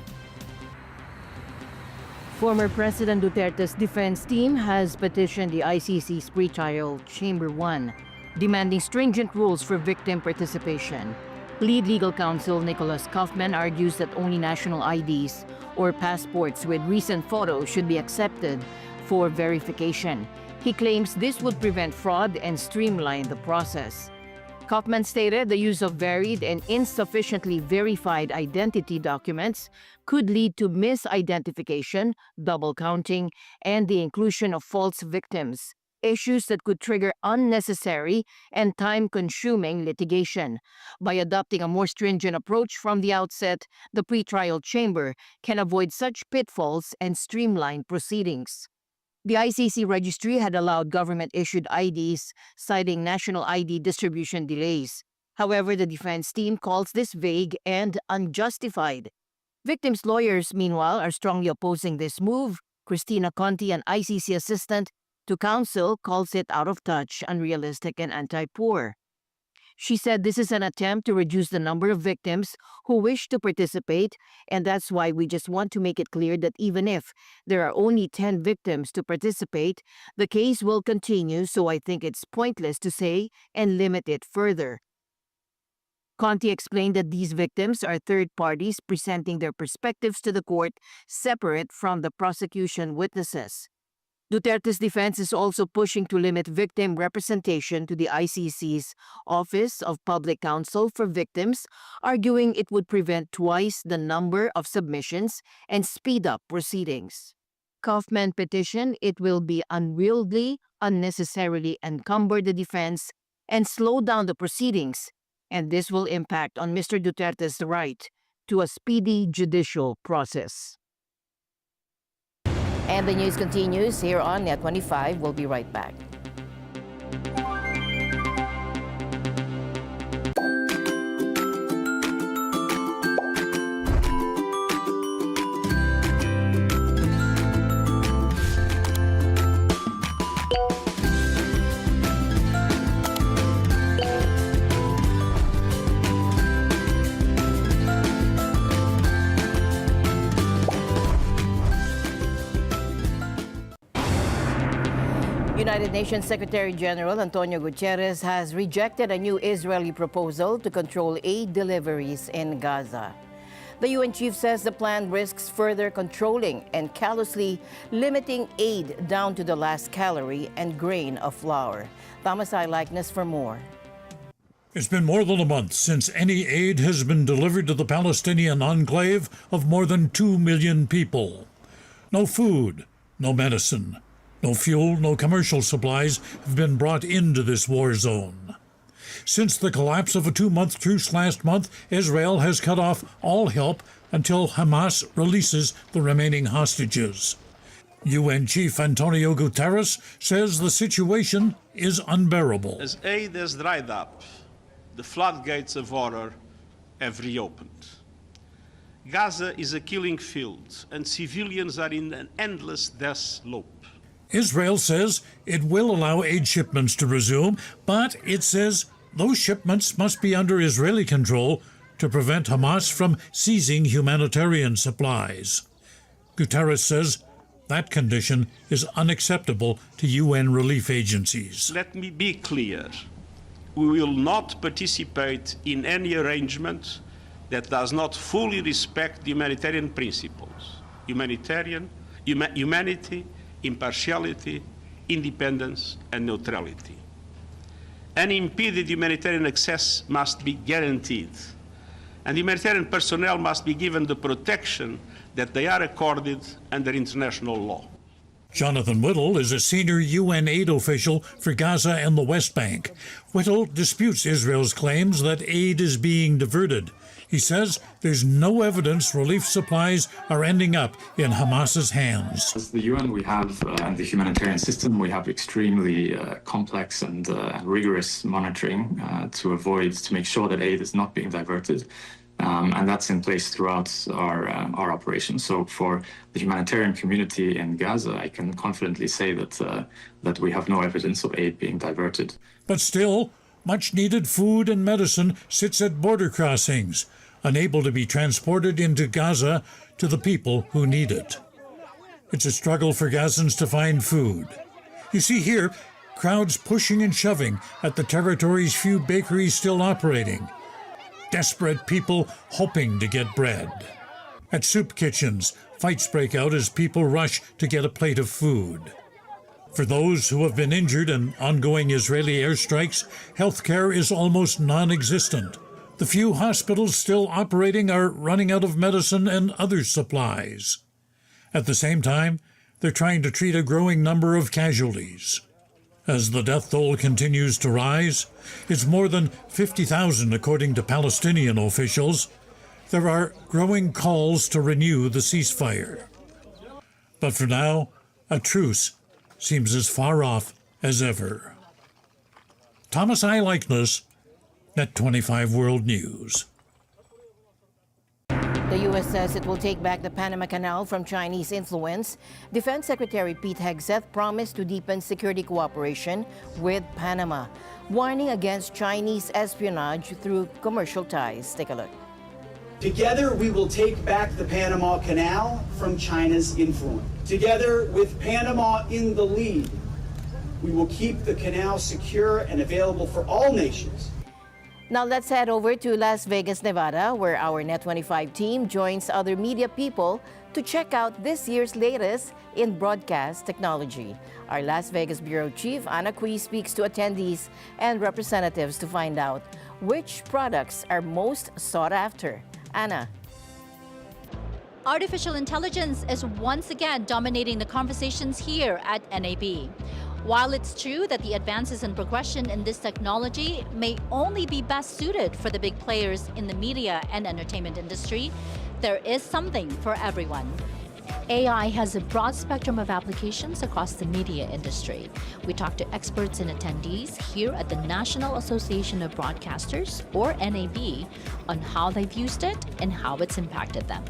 Former President Duterte's defense team has petitioned the ICC's pretrial Chamber 1, demanding stringent rules for victim participation. Lead legal counsel Nicholas Kaufman argues that only national IDs or passports with recent photos should be accepted for verification. He claims this would prevent fraud and streamline the process. Kaufman stated the use of varied and insufficiently verified identity documents could lead to misidentification, double counting, and the inclusion of false victims, issues that could trigger unnecessary and time-consuming litigation. By adopting a more stringent approach from the outset, the pretrial chamber can avoid such pitfalls and streamline proceedings. The ICC registry had allowed government-issued IDs, citing national ID distribution delays. However, the defense team calls this vague and unjustified. Victims' lawyers, meanwhile, are strongly opposing this move. Christina Conti, an ICC assistant to counsel, calls it out of touch, unrealistic, and anti-poor. She said this is an attempt to reduce the number of victims who wish to participate, and that's why we just want to make it clear that even if there are only 10 victims to participate, the case will continue, so I think it's pointless to say and limit it further. Conti explained that these victims are third parties presenting their perspectives to the court separate from the prosecution witnesses. Duterte's defense is also pushing to limit victim representation to the ICC's Office of Public Counsel for Victims, arguing it would prevent twice the number of submissions and speed up proceedings. Kaufman petitioned it will be unwieldy, unnecessarily encumber the defense, and slow down the proceedings, and this will impact on Mr. Duterte's right to a speedy judicial process. And the news continues here on Net 25. We'll be right back. United Nations Secretary General Antonio Guterres has rejected a new Israeli proposal to control aid deliveries in Gaza. The UN chief says the plan risks further controlling and callously limiting aid down to the last calorie and grain of flour. Mathay likeness for more. It's been more than a month since any aid has been delivered to the Palestinian enclave of more than 2 million people. No food, no medicine. No fuel, no commercial supplies have been brought into this war zone. Since the collapse of a 2-month truce last month, Israel has cut off all help until Hamas releases the remaining hostages. UN Chief Antonio Guterres says the situation is unbearable. As aid has dried up, the floodgates of horror have reopened. Gaza is a killing field, and civilians are in an endless death loop. Israel says it will allow aid shipments to resume, but it says those shipments must be under Israeli control to prevent Hamas from seizing humanitarian supplies. Guterres says that condition is unacceptable to UN relief agencies. Let me be clear. We will not participate in any arrangement that does not fully respect the humanitarian principles. Humanity, impartiality, independence, and neutrality. Unimpeded humanitarian access must be guaranteed, and humanitarian personnel must be given the protection that they are accorded under international law. Jonathan Whittle is a senior UN aid official for Gaza and the West Bank. Whittle disputes Israel's claims that aid is being diverted. He says there's no evidence relief supplies are ending up in Hamas's hands. As the UN, we have, and the humanitarian system, we have extremely complex and rigorous monitoring to make sure that aid is not being diverted. And that's in place throughout our operations. So for the humanitarian community in Gaza, I can confidently say that we have no evidence of aid being diverted. But still, much needed food and medicine sits at border crossings, unable to be transported into Gaza to the people who need it. It's a struggle for Gazans to find food. You see here, crowds pushing and shoving at the territory's few bakeries still operating. Desperate people hoping to get bread. At soup kitchens, fights break out as people rush to get a plate of food. For those who have been injured in ongoing Israeli airstrikes, health care is almost non-existent. The few hospitals still operating are running out of medicine and other supplies. At the same time, they're trying to treat a growing number of casualties. As the death toll continues to rise, it's more than 50,000 according to Palestinian officials. There are growing calls to renew the ceasefire. But for now, a truce seems as far off as ever. Thomas I. Likeness, Net 25 World News. The U.S. says it will take back the Panama Canal from Chinese influence. Defense Secretary Pete Hegseth promised to deepen security cooperation with Panama, warning against Chinese espionage through commercial ties. Take a look. Together, we will take back the Panama Canal from China's influence. Together, with Panama in the lead, we will keep the canal secure and available for all nations. Now let's head over to Las Vegas, Nevada, where our Net25 team joins other media people to check out this year's latest in broadcast technology. Our Las Vegas Bureau Chief, Anna Cui, speaks to attendees and representatives to find out which products are most sought after. Anna. Artificial intelligence is once again dominating the conversations here at NAB. While it's true that the advances and progression in this technology may only be best suited for the big players in the media and entertainment industry, there is something for everyone. AI has a broad spectrum of applications across the media industry. We talked to experts and attendees here at the National Association of Broadcasters, or NAB, on how they've used it and how it's impacted them.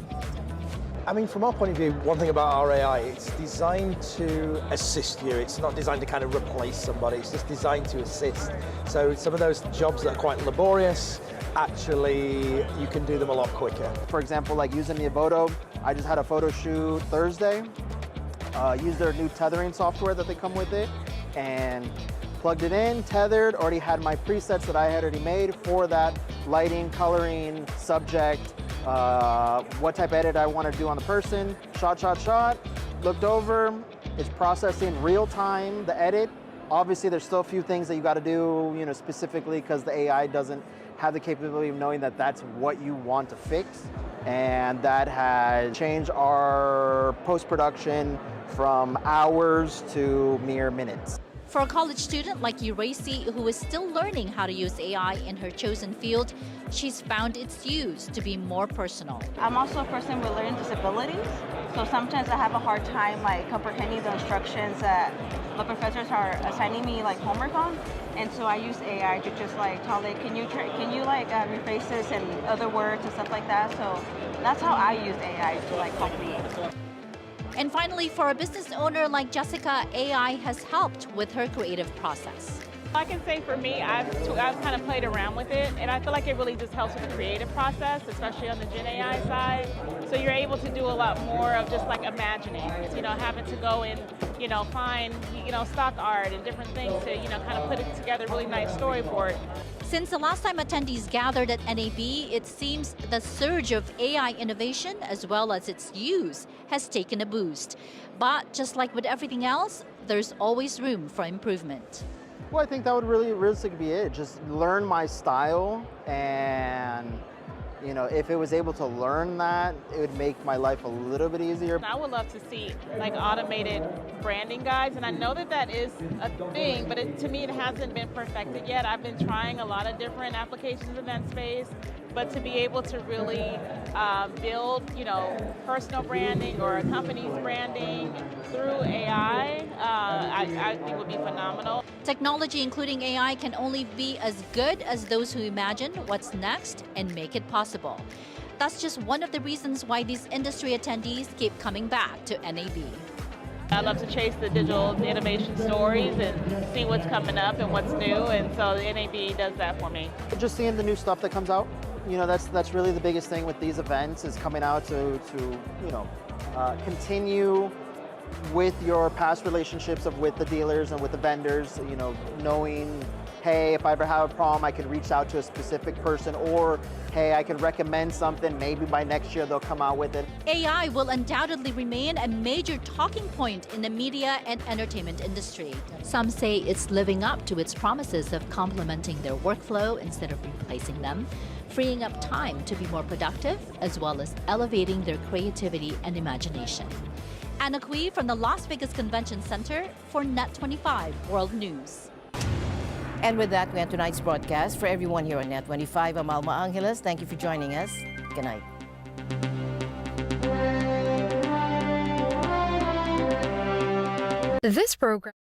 I mean, from our point of view, one thing about our AI, it's designed to assist you. It's not designed to kind of replace somebody. It's just designed to assist. So some of those jobs that are quite laborious, actually, you can do them a lot quicker. For example, like using the photo, I just had a photo shoot Thursday. Used their new tethering software that they come with it, and plugged it in, tethered, already had my presets that I had already made for that lighting, coloring, subject, what type of edit I want to do on the person, shot, looked over, it's processing real time, the edit. Obviously, there's still a few things that you got to do, specifically because the AI doesn't have the capability of knowing that that's what you want to fix. And that has changed our post-production from hours to mere minutes. For a college student like Uracy, who is still learning how to use AI in her chosen field, she's found its use to be more personal. I'm also a person with learning disabilities, so sometimes I have a hard time comprehending the instructions that the professors are assigning me homework on, and so I use AI to just tell it, can you rephrase this and other words and stuff like that. So that's how I use AI to help me. And finally, for a business owner like Jessica, AI has helped with her creative process. I can say for me, I've kind of played around with it, and I feel like it really just helps with the creative process, especially on the Gen AI side. So you're able to do a lot more of just imagining, having to go and, find, stock art and different things to, kind of put it together, really nice storyboard. Since the last time attendees gathered at NAB, it seems the surge of AI innovation as well as its use has taken a boost. But just like with everything else, there's always room for improvement. Well, I think that would really realistically be it. Just learn my style, and if it was able to learn that, it would make my life a little bit easier. I would love to see automated branding guides, and I know that is a thing, but to me it hasn't been perfected yet. I've been trying a lot of different applications in that space, but to be able to really build, personal branding or a company's branding through AI, I think would be phenomenal. Technology, including AI, can only be as good as those who imagine what's next and make it possible. That's just one of the reasons why these industry attendees keep coming back to NAB. I love to chase the digital innovation stories and see what's coming up and what's new, and so the NAB does that for me. Just seeing the new stuff that comes out, that's really the biggest thing with these events, is coming out to continue with your past relationships with the dealers and with the vendors, knowing hey, if I ever have a problem, I can reach out to a specific person, or hey, I can recommend something, maybe by next year they'll come out with it. AI will undoubtedly remain a major talking point in the media and entertainment industry. Some say it's living up to its promises of complementing their workflow instead of replacing them, freeing up time to be more productive, as well as elevating their creativity and imagination. Anna Kui from the Las Vegas Convention Center for Net25 World News. And with that, we end tonight's broadcast. For everyone here on Net25, I'm Alma Angeles. Thank you for joining us. Good night. This program